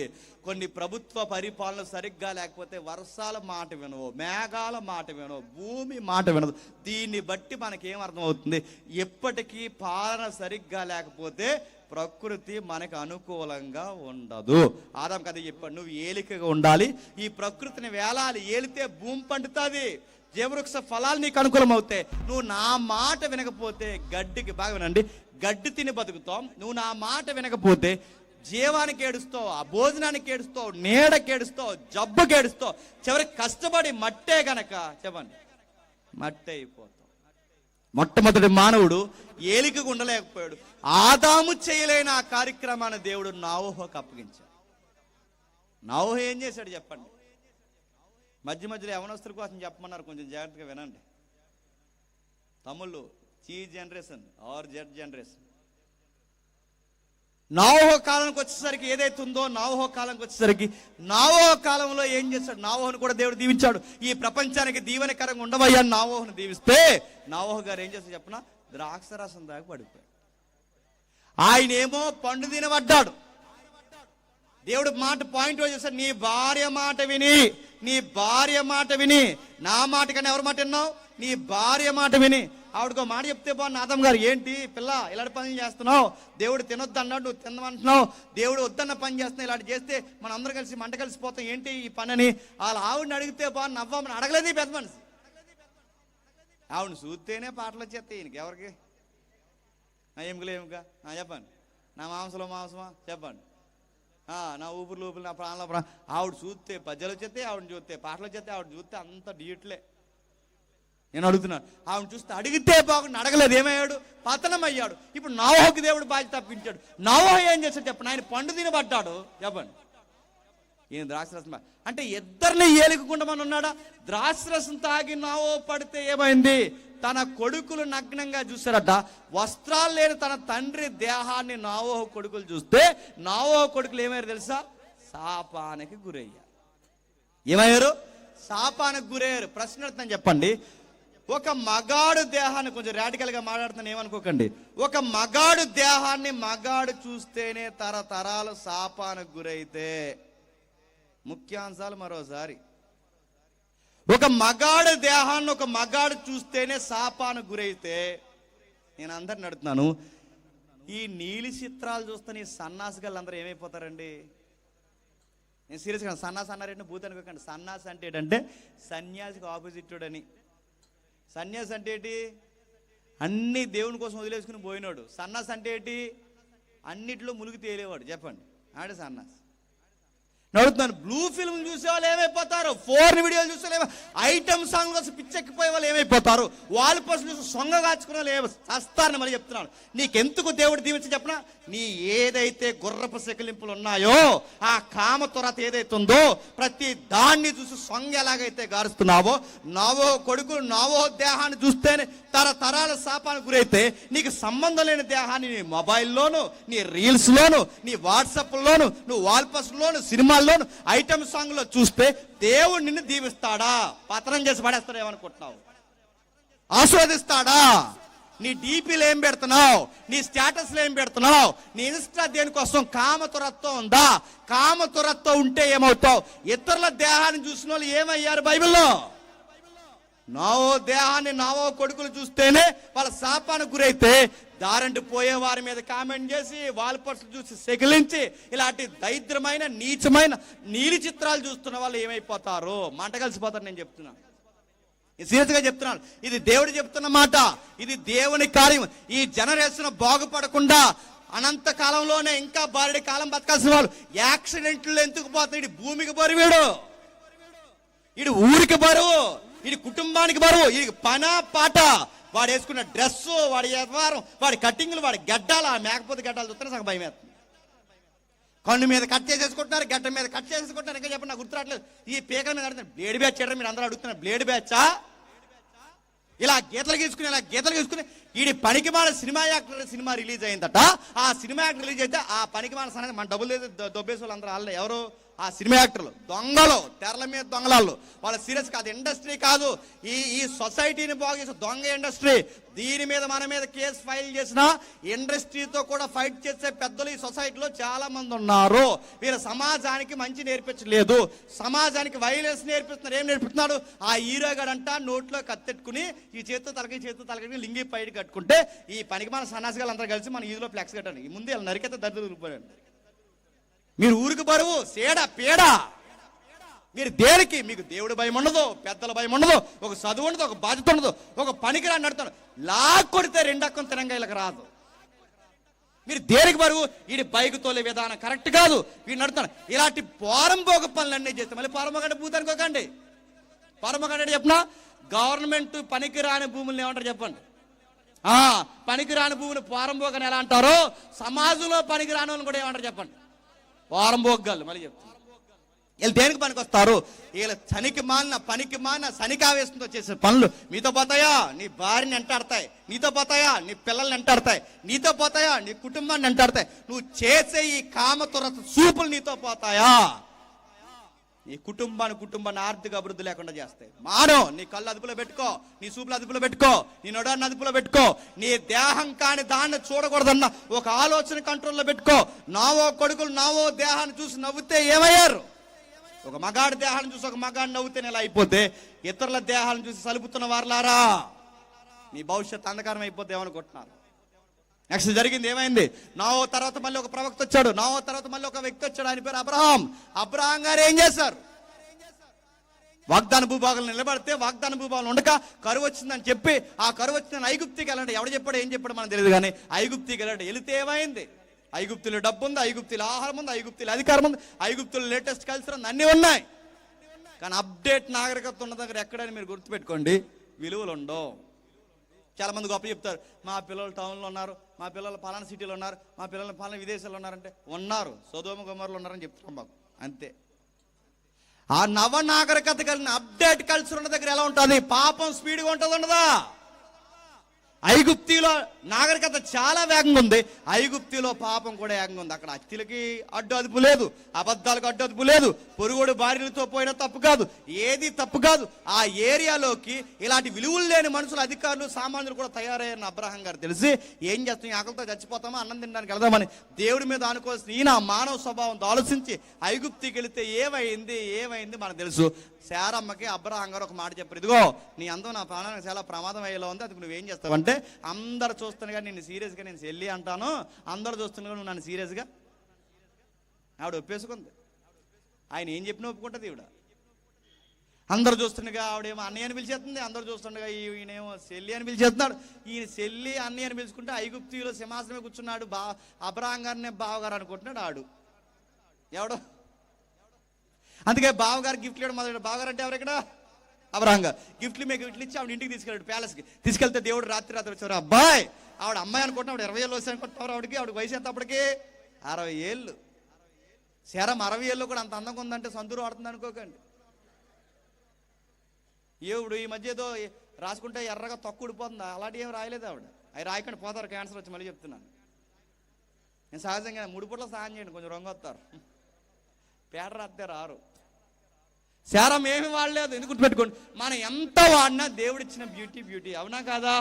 కొన్ని ప్రభుత్వ పరిపాలన సరిగ్గా లేకపోతే వర్షాల మాట వినవు, మేఘాల మాట వినవు, భూమి మాట వినదు. దీన్ని బట్టి మనకేమర్థమవుతుంది? ఎప్పటికీ పాలన సరిగ్గా లేకపోతే ప్రకృతి మనకు అనుకూలంగా ఉండదు. ఆదాం కథ చెప్పాడు, నువ్వు ఏలికగా ఉండాలి, ఈ ప్రకృతిని వేలాలి, ఏలితే భూమి పండుతుంది, జీవవృక్ష ఫలాలు నీకు అనుకూలం అవుతాయి. నువ్వు నా మాట వినకపోతే గడ్డికి, బాగా వినండి, గడ్డి తిని బతుకుతాం. నువ్వు నా మాట వినకపోతే జీవానికి ఏడుస్తావు, ఆ భోజనానికి ఏడుస్తావు, నీడకి ఏడుస్తావు, జబ్బుకి ఏడుస్తావు, చివరికి కష్టపడి మట్టే గనక చెప్పండి మట్టే అయిపోతావు. మొట్టమొదటి మానవుడు ఏలికగా ఉండలేకపోయాడు. ఆదాము చేయలేని ఆ కార్యక్రమాన్ని దేవుడు నోవహుకు అప్పగించాడు. నోవహు ఏం చేశాడు చెప్పండి? మధ్యలో యవనస్తుల కోసం చెప్పమన్నారు, కొంచెం జాగ్రత్తగా వినండి తమ్ముళ్ళు. C generation or Z generation. నోవహు కాలానికి వచ్చేసరికి ఏదైతే ఉందో, నోవహు కాలానికి వచ్చేసరికి నోవహు కాలంలో ఏం చేశాడు? నోవహును కూడా దేవుడు దీవించాడు. ఈ ప్రపంచానికి దీవెనకరంగా ఉండవయ్యా నోవహును దీవిస్తే, నోవహు గారు ఏం చేస్తాడు చెప్పిన? ద్రాక్షరసం దాకా పడిపోయాడు. ఆయన ఏమో పండు తినబడ్డాడు. దేవుడు మాట పాయింట్ చేశాడు, నీ భార్య మాట విని, నీ భార్య మాట విని, నా మాట కన్నా ఎవరి మాట విన్నావు? నీ భార్య మాట విని. ఆవిడకో మాట చెప్తే బాగుంది, ఆదం గారు ఏంటి పిల్ల ఇలాంటి పనులు చేస్తున్నావు, దేవుడు తినొద్దు అన్నాడు, నువ్వు తినమంటున్నావు, దేవుడు వద్దన్న పని చేస్తున్నావు, ఇలాంటి చేస్తే మన అందరూ కలిసి మంట కలిసిపోతాం, ఏంటి ఈ పని అని వాళ్ళ ఆవిడని అడిగితే బాగుంది, నవ్వమని అడగలేదు పెద్ద మనిషి. ఆవిడని చూస్తేనే పాటలు వచ్చేస్తాయి ఈయనకి. ఎవరికి? నా ఎముకలేముగా చెప్పండి, నా మాంసంలో మాంసమా చెప్పండి, నా ఊపిరి ఊపిరి, నా ప్రాణంలో ప్రాణం. ఆవిడ చూస్తే పద్యాలు వచ్చేస్తే, ఆవిడని చూస్తే పాటలు వచ్చేస్తే, ఆవిడ చూస్తే అంత డియూట్లే. నేను అడుగుతున్నాను, ఆవిడ చూస్తే అడిగితే బాగుండి, అడగలేదు, ఏమయ్యాడు? పతనం అయ్యాడు. ఇప్పుడు నోవహుకి దేవుడు బాధ్యత తప్పించాడు. నోవహు ఏం చేశాడు చెప్పండి? ఆయన పండు తినబడ్డాడు చెప్పండి. ఈయన ద్రాక్షరసం అంటే ఇద్దరిని ఏలుకుండమని ఉన్నాడా? ద్రాక్షరసం తాగి నోవహు పడితే ఏమైంది? తన కొడుకులు నగ్నంగా చూశారట. వస్త్రాలు లేని తన తండ్రి దేహాన్ని నోవహు కొడుకులు చూస్తే, నోవహు కొడుకులు ఏమయ్యారు తెలుసా? శాపానికి గురయ్యారు. ఏమయ్యారు? శాపానికి గురయ్యారు. ప్రశ్న అడుగుతాను చెప్పండి, ఒక మగాడు దేహాన్ని, కొంచెం రాడికల్గా మాట్లాడుతాను ఏమనుకోకండి, ఒక మగాడు దేహాన్ని మగాడు చూస్తేనే తరతరాలు శాపానికి గురైతే, ముఖ్యాంశాలు మరోసారి, ఒక మగాడు దేహాన్ని ఒక మగాడు చూస్తేనే శాపానికి గురైతే, నేను అందరిని అడుగుతున్నాను, ఈ నీలి చిత్రాలు చూస్తే ఈ సన్నాసిగాళ్ళు అందరూ ఏమైపోతారండి? నేను సీరియస్గా, సన్నాసి అన్నారంటే భూత అనుకోకండి. సన్నాసి అంటే ఏంటంటే సన్యాసికి ఆపోజిట్ అని. సన్యాసి అంటే ఏంటి? అన్ని దేవుని కోసం వదిలేసుకుని పోయినాడు. సన్నాసి అంటే ఏంటి? అన్నిట్లో మునిగి తేలేవాడు. చెప్పండి, ఆడే సన్నాసి. నడుతున్నాను, బ్లూ ఫిల్మ్ చూసే వాళ్ళు ఏమైపోతారు, ఫోర్న్ వీడియోలు చూసే వాళ్ళు ఐటమ్ సాంగ్ కోసం పిచ్చెక్కిపోయే వాళ్ళు ఏమైపోతారు, వాల్ పోస్టులు చూసి సొంగ కాచుకునే వాళ్ళు చస్తారని మళ్ళీ చెప్తున్నాను. నీకెందుకు దేవుడు దీవించి చెప్పనా? నీ ఏదైతే గుర్రపు సెకిలింపులు ఉన్నాయో, ఆ కామ త్వరత ఏదైతే ఉందో, ప్రతి దాన్ని చూసి సొంగ ఎలాగైతే గారుస్తున్నావో, నోవహు కొడుకులు నోవహు దేహాన్ని చూస్తేనే తరతరాల శాపానికి గురైతే, నీకు సంబంధం లేని దేహాన్ని నీ మొబైల్లోను, నీ రీల్స్లోను, నీ వాట్సాప్లోను, నువ్వు వాల్ పోస్టులోను, సినిమాల్లోను, ఐటమ్ సాంగ్ లో చూస్తే దేవుడు నిన్ను దీవిస్తాడా? పతనం చేసి పడేస్తాడా ఏమనుకుంటున్నావు? ఆస్వాదిస్తాడా? నీ డీపీలు ఏం పెడుతున్నావు, నీ స్టేటస్లు ఏం పెడుతున్నావు, నీ ఇన్స్టా దేనికోసం? కామతురత్వం ఉందా? కామతురత్వం ఉంటే ఏమవుతావు? ఇతరుల దేహాన్ని చూసిన వాళ్ళు ఏమయ్యారు బైబిల్లో? నోవహు దేహాన్ని నోవహు కొడుకులు చూస్తేనే వాళ్ళ శాపానికి గురైతే, దారంటి పోయే వారి మీద కామెంట్ చేసి, వాల్ పోస్టులు చూసి సెగిలించి, ఇలాంటి దరిద్రమైన నీచమైన నీలి చిత్రాలు చూస్తున్న వాళ్ళు ఏమైపోతారు? మంట కలిసిపోతారు. నేను చెప్తున్నాను, సీరియస్గా చెప్తున్నాను. ఇది దేవుడు చెప్తున్న మాట, ఇది దేవుని కార్యం. ఈ జనరేషన్ బాగుపడకుండా అనంత కాలంలోనే ఇంకా బారెడి కాలం బతకాల్సిన వాళ్ళు యాక్సిడెంట్లు ఎందుకు పోతాయి? ఇటు భూమికి బరువు, వీడు ఊరికి బరువు, ఇది కుటుంబానికి బరువు, ఇది పన పాట, వాడు వేసుకున్న డ్రెస్సు, వాడి వ్యవహారం, వాడి కట్టింగ్లు, వాడి గడ్డాలు, ఆ మేకపోతే గడ్డాలు చూస్తేనే సగం భయం వేస్తుంది. కన్ను మీద కట్ చేసేసుకుంటున్నారు, గడ్డ మీద కట్ చేసేసుకుంటున్నారు. ఇంకా చెప్పండి, నాకు గుర్తురాట్లేదు. ఈ పీకల మీద అడుగుతున్నారు, బ్లేడ్ బ్యాచ్ చేయడం మీరు అందరూ అడుగుతున్నారు, బ్లేడ్ బ్యాచా? ఇలా గీతలు గీసుకుని ఈ పనికిమాల సినిమా యాక్టర్ సినిమా రిలీజ్ అయిందట. ఆ సినిమా యాక్టర్ రిలీజ్ అయితే ఆ పనికిమాల సన్నది మన డబ్బులు దొబ్బేసి వాళ్ళు అందరూ వాళ్ళే. ఎవరు? ఆ సినిమా యాక్టర్లు, దొంగలు, తెరల మీద దొంగలాళ్ళు. వాళ్ళ సీరియస్ కాదు, ఇండస్ట్రీ కాదు, ఈ సొసైటీని బాగు చేసే దొంగ ఇండస్ట్రీ. దీని మీద మన మీద కేసు ఫైల్ చేసిన ఇండస్ట్రీతో కూడా ఫైట్ చేసే పెద్దలు ఈ సొసైటీలో చాలా మంది ఉన్నారు. వీరు సమాజానికి మంచి నేర్పించలేదు, సమాజానికి వైలెన్స్ నేర్పిస్తున్నారు. ఏం నేర్పిస్తున్నాడు? ఆ హీరోగాడంట నోట్లో కత్తెట్టుకుని ఈ చేతితో తలకి లింగి పైకి కట్టుకుంటే ఈ పనికి మన సన్నాసిగాలు అందరూ కలిసి మన ఈదులో ఫ్లెక్స్ కట్టండి, ముందు ఇలా నరికైతే దరిద్రం. మీరు ఊరికి బరువు, సేడ పీడ. మీరు దేనికి? మీకు దేవుడి భయం ఉండదు, పెద్దల భయం ఉండదు, ఒక చదువు ఉండదు, ఒక బాధ్యత ఉండదు, ఒక పనికి రాని నడుతాడు. కొడితే రెండక్కం తినంగా ఇలా రాదు. మీరు దేనికి బరువు? వీడి బైక్ తోలే విధానం కరెక్ట్ కాదు, వీడు నడుతాడు. ఇలాంటి పోరంబోక పనులన్నీ చేస్తే మళ్ళీ పోరంబోకంటే పూతనుకోకండి. పోరంబోకంటే చెప్పిన గవర్నమెంట్ పనికి రాని భూములను ఏమంటారు చెప్పండి? పనికి రాని భూములు పోరంబోకని ఎలా అంటారో, సమాజంలో పనికి రాని వాళ్ళని కూడా ఏమంటారు చెప్పండి? పోరంబోగ్గాళ్ళు. మళ్ళీ చెప్తారు, వీళ్ళు దేనికి పనికి వస్తారు? వీళ్ళ పనికి మాన శనికావేశంతో చేసే పనులు మీతో పోతాయా? నీ భార్యని ఎంటాడతాయి, నీతో పోతాయా? నీ పిల్లల్ని ఎంటాడతాయి, నీతో పోతాయా? నీ కుటుంబాన్ని ఎంటాడతాయి. నువ్వు చేసే ఈ కామతురత చూపులు నీతో పోతాయా? నీ కుటుంబాన్ని ఆర్థిక అభివృద్ధి లేకుండా చేస్తాయి. మానో, నీ కళ్ళు అదుపులో పెట్టుకో, నీ చూపులు అదుపులో పెట్టుకో, నీ నొడాన్ని అదుపులో పెట్టుకో, నీ దేహం కాని దాన్ని చూడకూడదన్న ఒక ఆలోచన కంట్రోల్లో పెట్టుకో. నావో కొడుకులు నావో దేహాన్ని చూసి నవ్వుతే ఏమయ్యారు? ఒక మగాడి దేహాన్ని చూసి ఒక మగాడిని నవ్వుతే ఎలా అయిపోతే, ఇతరుల దేహాలను చూసి సలుపుతున్న వారులారా నీ భవిష్యత్తు అంధకారం అయిపోతే ఏమనుకుంటున్నారు? నెక్స్ట్ జరిగింది ఏమైంది? నావో తర్వాత మళ్ళీ ఒక ప్రవక్త వచ్చాడు, నావో తర్వాత మళ్ళీ ఒక వ్యక్తి వచ్చాడు, ఆయన పేరు అబ్రహాం. అబ్రహాం గారు ఏం చేశారు? వాగ్దాన భూభాగాలు నిలబడితే వాగ్దాన భూభాగాలు ఉండక కరువు వచ్చిందని చెప్పి, ఆ కరువు వచ్చిందని ఐగుప్తికి వెళ్ళండి. ఎవడు చెప్పాడు ఏం చెప్పాడు మనకు తెలియదు, కానీ ఐగుప్తికి వెళ్ళండి. వెళితే ఏమైంది? ఐగుప్తులు డబ్బు ఉంది, ఐగుప్తులు ఆహారం ఉంది, ఐగుప్తులు అధికారం ఉంది, ఐగుప్తులు లేటెస్ట్ కల్చర్ ఉంది, అన్నీ ఉన్నాయి. కానీ అప్డేట్ నాగరికత ఉన్న దగ్గర ఎక్కడైనా మీరు గుర్తుపెట్టుకోండి, విలువలు ఉండవు. చాలా మంది గొప్ప చెప్తారు, మా పిల్లలు టౌన్లో ఉన్నారు, మా పిల్లలు పలానా సిటీలో ఉన్నారు, మా పిల్లలు పలానా విదేశాల్లో ఉన్నారంటే ఉన్నారు, సొదొమ గొమొర్రాలో ఉన్నారని చెప్తున్నాం మాకు, అంతే. ఆ నవ నాగరికత కలిగిన అప్డేట్ కల్చర్ ఉన్న దగ్గర ఎలా ఉంటుంది? పాపం స్పీడ్గా ఉంటుంది, ఉండదా? ఐగుప్తిలో నాగరికత చాలా వేగంగా ఉంది, ఐగుప్తిలో పాపం కూడా వేగంగా ఉంది. అక్కడ అత్తిలకి అడ్డు అదుపు లేదు, అబద్ధాలకు అడ్డు అదుపు లేదు, పొరుగుడు భార్యలతో పోయినా తప్పు కాదు, ఏది తప్పు కాదు. ఆ ఏరియాలోకి ఇలాంటి విలువలు లేని మనుషులు, అధికారులు, సామాన్యులు కూడా తయారయ్యారని అబ్రహాం గారు తెలిసి ఏం చేస్తాం? ఆకలితో చచ్చిపోతామా, అన్నం తినడానికి వెళదామని దేవుడి మీద అనుకోవాల్సిన ఈయన మానవ స్వభావంతో ఆలోచించి ఐగుప్తికి వెళితే ఏమైంది మనకు తెలుసు. శారమ్మకి అబ్రహాం గారు ఒక మాట చెప్పారు, ఇదిగో నీ అందం నా ప్రాణానికి చాలా ప్రమాదం అయ్యేలా ఉంది, అది నువ్వేం చేస్తావంటే, అందరు చూస్తున్నా కానీ నేను సీరియస్గా నేను చెల్లి అంటాను, అందరు చూస్తున్నా నువ్వు నన్ను సీరియస్గా. ఆవిడ ఒప్పేసుకుంది. ఆయన ఏం చెప్పినా ఒప్పుకుంటుంది ఈవిడ. అందరు చూస్తుండగా ఆవిడేమో అన్నయ్య అని పిలిచేస్తుంది, అందరు చూస్తుండగా ఈయనేమో చెల్లి అని పిలిచేస్తున్నాడు. ఈయన చెల్లి అన్నయ్య అని పిలుచుకుంటే ఐగుప్తిలో సింహాసనమే కూర్చున్నాడు, అబ్రహాం గారినే బావగారు అనుకుంటున్నాడు ఆడు. ఎవడో అందుకే బావగారు గిఫ్ట్ ఇవ్వడం మొదలెట్టాడు. బావగారు అంటే ఎవరు ఇక్కడ? అబ్రహాం గారు. గిఫ్ట్లు ఇచ్చి ఆవిడ ఇంటికి తీసుకెళ్ళాడు, ప్యాలెస్కి తీసుకెళ్తే దేవుడు రాత్రి వచ్చారు. అబ్బాయి ఆవిడ అమ్మాయి అనుకుంటున్నా, ఆవిడ 20 ఏళ్ళు వస్తాయి అనుకుంటున్నారు. ఆవిడ వయసు ఎంత అప్పటికి? 60 ఏళ్ళు. శరం 60 ఏళ్ళు కూడా అంత అందంగా ఉందంటే సంతూరు ఆడుతుంది అనుకోకండి. ఏవుడు ఈ మధ్య ఏదో రాసుకుంటే ఎర్రగా తొక్కుడిపోతుంది, అలాంటి ఏం రాయలేదు ఆవిడ. అవి రాయకండి, పోతారు, క్యాన్సర్ వచ్చి. మళ్ళీ చెప్తున్నాను, నేను సహజంగా 3 పూట్ల సాయం చేయండి, కొంచెం రంగు వస్తారు, పేడ రాస్తే రారు. శారం ఏమి వాడలేదు. ఎందుకు గుర్తుపెట్టుకోండి, మనం ఎంత వాడినా దేవుడిచ్చిన బ్యూటీ, అవునా కాదా?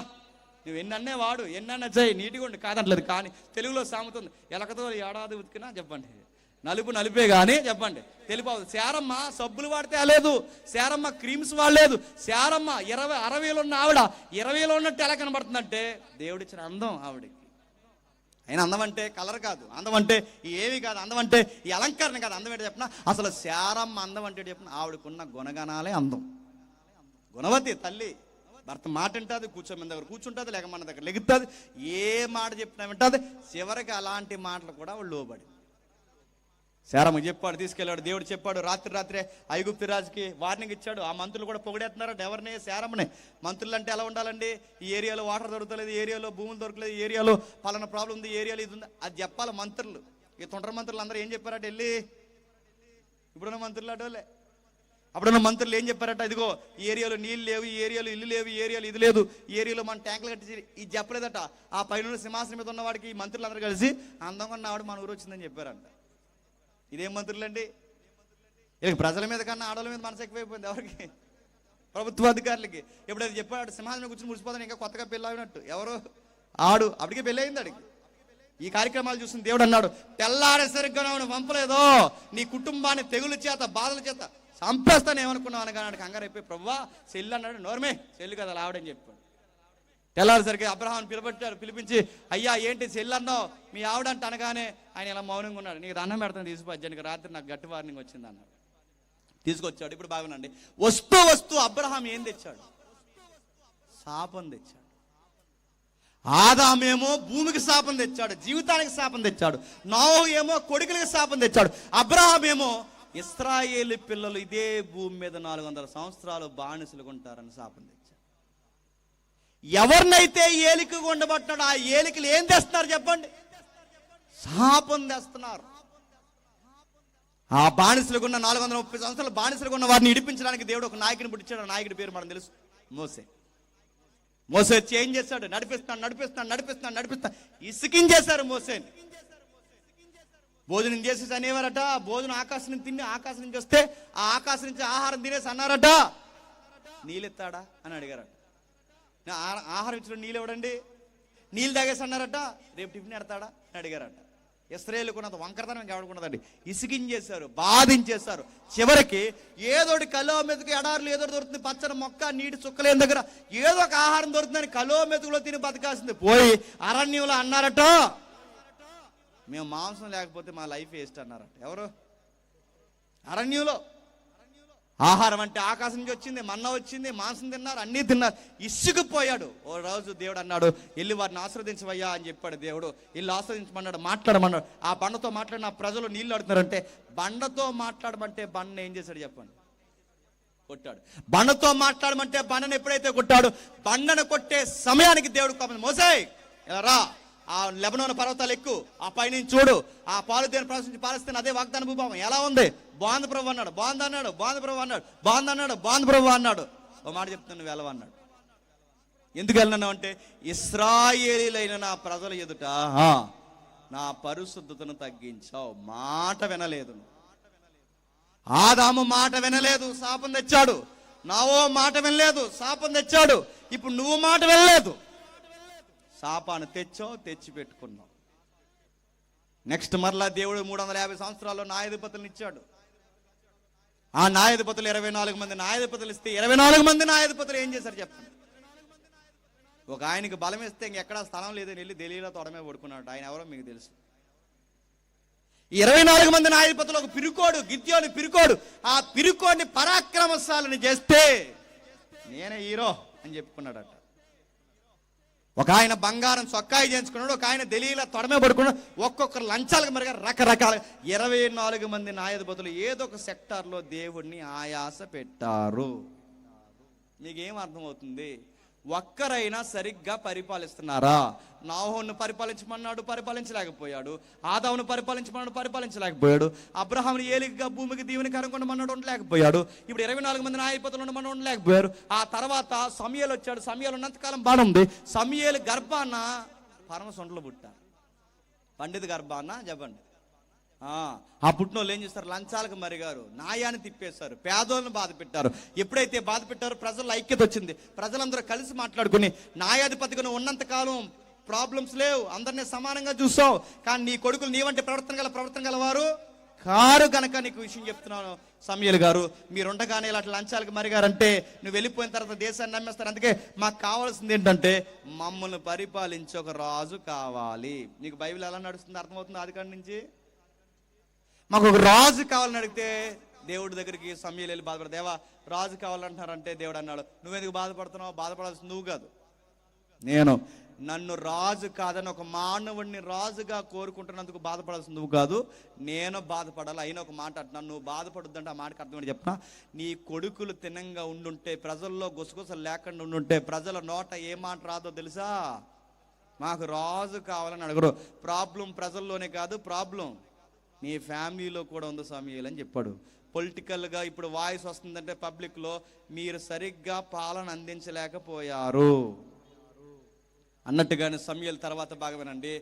నువ్వు ఎన్నన్నే వాడు, ఎన్నన్నా చేయి, నీట్గా ఉండి కాదంటలేదు. కానీ తెలుగులో సామెతుంది, ఎలకతో ఏడాది ఉతికినా చెప్పండి నలుపే కానీ చెప్పండి తెలుపు. శారమ్మ సబ్బులు వాడితే అలేదు, శారమ్మ క్రీమ్స్ వాడలేదు, శారమ్మ 60 ఉన్న ఆవిడ 20లో ఉన్నట్టు ఎలా కనబడుతుందంటే దేవుడిచ్చిన అందం ఆవిడకి. అయినా అందం అంటే కలర్ కాదు, అందం అంటే ఏమి కాదు, అందం అంటే ఈ అలంకరణ కాదు. అందం ఏంటో చెప్పిన, అసలు శారమ్మ అందం అంటే చెప్పిన ఆవిడకున్న గుణగణాలే అందం. గుణవతి తల్లి, భర్త మాట వింటుంది, కూర్చోమని దగ్గర కూర్చుంటుంది, లేక మన దగ్గర లెగుతుంది, ఏ మాట చెప్పినా వింటుంది. చివరికి అలాంటి మాటలు కూడా ఆవిడ లోబడి శారమ్మకి చెప్పాడు, తీసుకెళ్ళాడు. దేవుడు చెప్పాడు, రాత్రే ఐగుప్తు రాజుకి వార్నింగ్ ఇచ్చాడు. ఆ మంత్రులు కూడా పొగిడేస్తున్నారట ఎవరిని? శారమ్మని. మంత్రులు అంటే ఎలా ఉండాలండి? ఈ ఏరియాలో వాటర్ దొరకలేదు, ఈ ఏరియాలో భూములు దొరకలేదు, ఈ ఏరియాలో పలానా ప్రాబ్లం ఉంది, ఈ ఏరియాలో ఇది ఉంది, అది చెప్పాలి మంత్రులు. ఈ తొంటర మంత్రులు అందరూ ఏం చెప్పారట వెళ్ళి? ఇప్పుడున్న మంత్రులు అటోలే. అప్పుడున్న మంత్రులు ఏం చెప్పారట? ఇదిగో ఈ ఏరియాలో నీళ్ళు లేవు, ఈ ఏరియాలో ఇల్లు లేవు, ఈ ఏరియాలో ఇది లేదు, ఈ ఏరియాలో మన ట్యాంకులు కట్టి ఇది చెప్పలేదట. ఆ పైన సింహాసనం మీద ఉన్నవాడికి ఈ మంత్రులు అందరూ కలిసి అందంగా ఉన్నవాడు మన ఊరు వచ్చిందని చెప్పారంట. ఇదేం మంత్రులు అండి? ఇక ప్రజల మీద కన్నా ఆడవాళ్ళ మీద మనసు ఎక్కువైపోయింది. ఎవరికి? ప్రభుత్వ అధికారులకి. ఎప్పుడైతే చెప్పాడు సింహాసనం కూర్చొని ముడిచిపోతాను, ఇంకా కొత్తగా పెళ్ళి అయినట్టు. ఎవరు? ఆడు. అప్పటికే పెళ్ళి అయింది అడిగి. ఈ కార్యక్రమాలు చూసిన దేవుడు అన్నాడు, తెల్లారే సరిగ్గా నువ్వు పంపలేదో నీ కుటుంబాన్ని తెగుల చేత బాధల చేత చంపేస్తాను ఏమనుకున్నావు అనగానే కంగారు అయిపోయి, ప్రభువా చెల్లి అన్నాడు. నోర్మే, చెల్లి కదా ఆవిడని చెప్పాడు. తెల్లారేసరికి అబ్రహాం పిలిపించి, అయ్యా ఏంటి చెల్లి అన్నావు మీ ఆవిడంట అనగానే ఆయన ఇలా మౌనంగా ఉన్నాడు. నీకు దండం పెడతాను తీసుకొచ్చాను, రాత్రి నాకు గట్టి వార్నింగ్ వచ్చింది అన్నాడు. తీసుకొచ్చాడు. ఇప్పుడు బాగునండి, వస్తూ అబ్రహాం ఏం తెచ్చాడు? శాపం తెచ్చాడు. ఆదామేమో భూమికి శాపం తెచ్చాడు, జీవితానికి శాపం తెచ్చాడు. నోహు ఏమో కొడుకులకి శాపం తెచ్చాడు. అబ్రహాం ఏమో ఇశ్రాయేలు పిల్లలు ఇదే భూమి మీద 400 సంవత్సరాలు బానిసలుగా ఉంటారని శాపం తెచ్చాడు. ఎవరినైతే ఏలికగా ఉండబట్టాడు ఆ ఏలికలు ఏం తెస్తున్నారు చెప్పండి? శాపం తెస్తున్నారు. ఆ బానిసలుగా ఉన్న 430 సంవత్సరాలు బానిసలుగా ఉన్న వారిని ఇడిపించడానికి దేవుడు ఒక నాయకుని పుట్టించాడు. ఆ నాయకుడి పేరు మనకు తెలుసు, మోసే. మోసే వచ్చి ఏం చేశాడు? నడిపిస్తాను ఇసుకించేశారు మోసేని. భోజనం చేసేసి అనేవారట, భోజనం ఆకాశం నుంచి తిని ఆకాశం నుంచి వస్తే ఆ ఆకాశం నుంచి ఆహారం తినేసి అన్నారట, నీళ్ళెత్తాడా అని అడిగారట. ఆహారం ఇచ్చిన నీళ్ళు ఇవ్వడండి, నీళ్ళు తాగేసి అన్నారట, రేపు టిఫిన్ ఎడతాడా అని అడిగారట. ఇశ్రాయేలుకు ఉన్నంత వంకరతనం ఎవడుకున్నదండి. ఇసిగించేశారు, బాధించేశారు. చివరికి ఏదోటి కలో మెతుకు ఎడారులు ఏదో దొరుకుతుంది, పచ్చని మొక్క నీటి చుక్కలేని దగ్గర ఏదో ఒక ఆహారం దొరుకుతుందని కలో మెతుకులో తిని బతకాల్సింది పోయి అరణ్యంలో అన్నారట, మేము మాంసం లేకపోతే మా లైఫ్ వేస్ట్ అన్నారట. ఎవరు? అరణ్యంలో. ఆహారం అంటే ఆకాశం నుంచి వచ్చింది, మన్నా వచ్చింది, మాంసం తిన్నారు, అన్నీ తిన్నారు. ఇసుకుపోయాడు. ఓ రోజు దేవుడు అన్నాడు, వెళ్ళి వారిని ఆశ్రవదించవయ్యా అని చెప్పాడు దేవుడు. ఇల్లు ఆశ్రవదించమన్నాడు, మాట్లాడమన్నాడు. ఆ బండతో మాట్లాడిన ప్రజలు నీళ్ళు ఆడుతున్నారంటే, బండతో మాట్లాడమంటే బండను ఏం చేశాడు చెప్పండి? కొట్టాడు. బండతో మాట్లాడమంటే బండను ఎప్పుడైతే కొట్టాడు, బండను కొట్టే సమయానికి దేవుడు కోపం, మోసేయ్ ఇలా రా, ఆ లెబనోను పర్వతాలు ఎక్కు, ఆ పైనుంచి చూడు, ఆ పాలుదేని ప్రవేశించి పాలిస్తే అదే వాగ్దాన భూభావం ఎలా ఉంది? బాంధ ప్రభు అన్నాడు, బాంధ ప్రభు అన్నాడు. ఓ మాట చెప్తున్నాను, నువ్వు వెళ్ళవన్నాడు. ఎందుకు వెళ్ళినావు అంటే, ఇశ్రాయేలీలైన నా ప్రజల ఎదుట నా పరిశుద్ధతను తగ్గించావు. మాట వినలేదు. ఆదాము మాట వినలేదు, శాపం తెచ్చాడు. నావో మాట వినలేదు, శాపం తెచ్చాడు. ఇప్పుడు నువ్వు మాట వినలేదు, శాపాన్ని తెచ్చావు, తెచ్చి పెట్టుకున్నావు. నెక్స్ట్ మరలా దేవుడు 350 సంవత్సరాల్లో న్యాయాధిపతులను ఇచ్చాడు. ఆ న్యాయాధిపతులు 24 మంది న్యాయాధిపతులు ఇస్తే 24 మంది న్యాయాధిపతులు ఏం చేశారు చెప్పండి? ఒక ఆయనకి బలం ఇస్తే ఇంకెక్కడా స్థలం లేదని వెళ్ళి ఢిల్లీలో తొడమే పడుకున్నాడు. ఆయన ఎవరో మీకు తెలుసు. 24 మంది న్యాయాధిపతులు ఒక పిరుకోడు, గిద్యోని పిరుకోడు. ఆ పిరుకోడిని పరాక్రమశాలని చేస్తే నేనే హీరో అని చెప్పుకున్నాడట. ఒక ఆయన బంగారం చొక్కాయి చేయించుకున్నాడు, ఒక ఆయన ఢిల్లీలో తొడమే పడుకున్నాడు. ఒక్కొక్కరు లంచాలకు మరిగా రకరకాల 24 మంది న్యాయాధిపతులు ఏదో ఒక సెక్టార్లో దేవుడిని ఆయాస పెట్టారు. మీకేం అర్థమవుతుంది? ఒక్కరైనా సరిగ్గా పరిపాలిస్తున్నారా? నోహును పరిపాలించమన్నాడు, పరిపాలించలేకపోయాడు. ఆదామును పరిపాలించమన్నాడు, పరిపాలించలేకపోయాడు. అబ్రహాముని ఏలికగా భూమికి దీవెనకరంగా ఉండమన్నాడు, ఉండలేకపోయాడు. ఇప్పుడు 24 మంది న్యాయాధిపతులు ఉండమన్నాడు, ఉండలేకపోయారు. ఆ తర్వాత సమూయేలు వచ్చాడు. సమూయేలు ఉన్నంతకాలం బాగా ఉంది. సమూయేలు గర్భాన పరమ సొంటలు పుట్టారు. పండిత గర్భాన చెప్పండి. ఆ పుట్టినోళ్ళు ఏం చేస్తారు? లంచాలకు మరిగారు, న్యాయాన్ని తిప్పేశారు, పేదోళ్ళని బాధ పెట్టారు. ఎప్పుడైతే బాధ పెట్టారో ప్రజల్లో ఐక్యత వచ్చింది. ప్రజలందరూ కలిసి మాట్లాడుకుని, న్యాయాధిపతిగా ఉన్నంతకాలం ప్రాబ్లమ్స్ లేవు, అందరినీ సమానంగా చూసావు. కానీ నీ కొడుకులు నీవంటే ప్రవర్తన గలవారు కారు కనుక నీకు విషయం చెప్తున్నాను సమూయేలు గారు, మీరుండగానే ఇలాంటి లంచాలకు మరిగారంటే నువ్వు వెళ్ళిపోయిన తర్వాత దేశాన్ని నమ్మేస్తారు. అందుకే మాకు కావాల్సింది ఏంటంటే మమ్మల్ని పరిపాలించే ఒక రాజు కావాలి. నీకు బైబిల్ ఎలా నడుస్తుంది అర్థమవుతుంది? ఆదికాండం నుంచి మాకు ఒక రాజు కావాలని అడిగితే దేవుడి దగ్గరికి సమూయేలు వెళ్ళి బాధపడదు. దేవా రాజు కావాలంటున్నారంటే దేవుడు అన్నాడు, నువ్వెందుకు బాధపడుతున్నావు? బాధపడాల్సింది నువ్వు కాదు, నేను నన్ను రాజు కాదని ఒక మానవుడిని రాజుగా కోరుకుంటున్నందుకు బాధపడాల్సింది నువ్వు కాదు, నేను బాధపడాలి. అయినా ఒక మాట అంటున్నాను, నువ్వు బాధపడొద్దంటే ఆ మాటకు అర్థమని చెప్పిన, నీ కొడుకులు తినంగా ఉండుంటే, ప్రజల్లో గుసగుసలు లేకుండా ఉండుంటే, ప్రజల నోట ఏ మాట రాదో తెలుసా? మాకు రాజు కావాలని అడగరు. ప్రాబ్లం ప్రజల్లోనే కాదు, ప్రాబ్లం నీ ఫ్యామిలీలో కూడా ఉంది సమయాలు అని చెప్పాడు. పొలిటికల్గా ఇప్పుడు వాయిస్ వస్తుందంటే పబ్లిక్లో, మీరు సరిగ్గా పాలన అందించలేకపోయారు అన్నట్టుగానే సమయాల తర్వాత బాగా వినండి.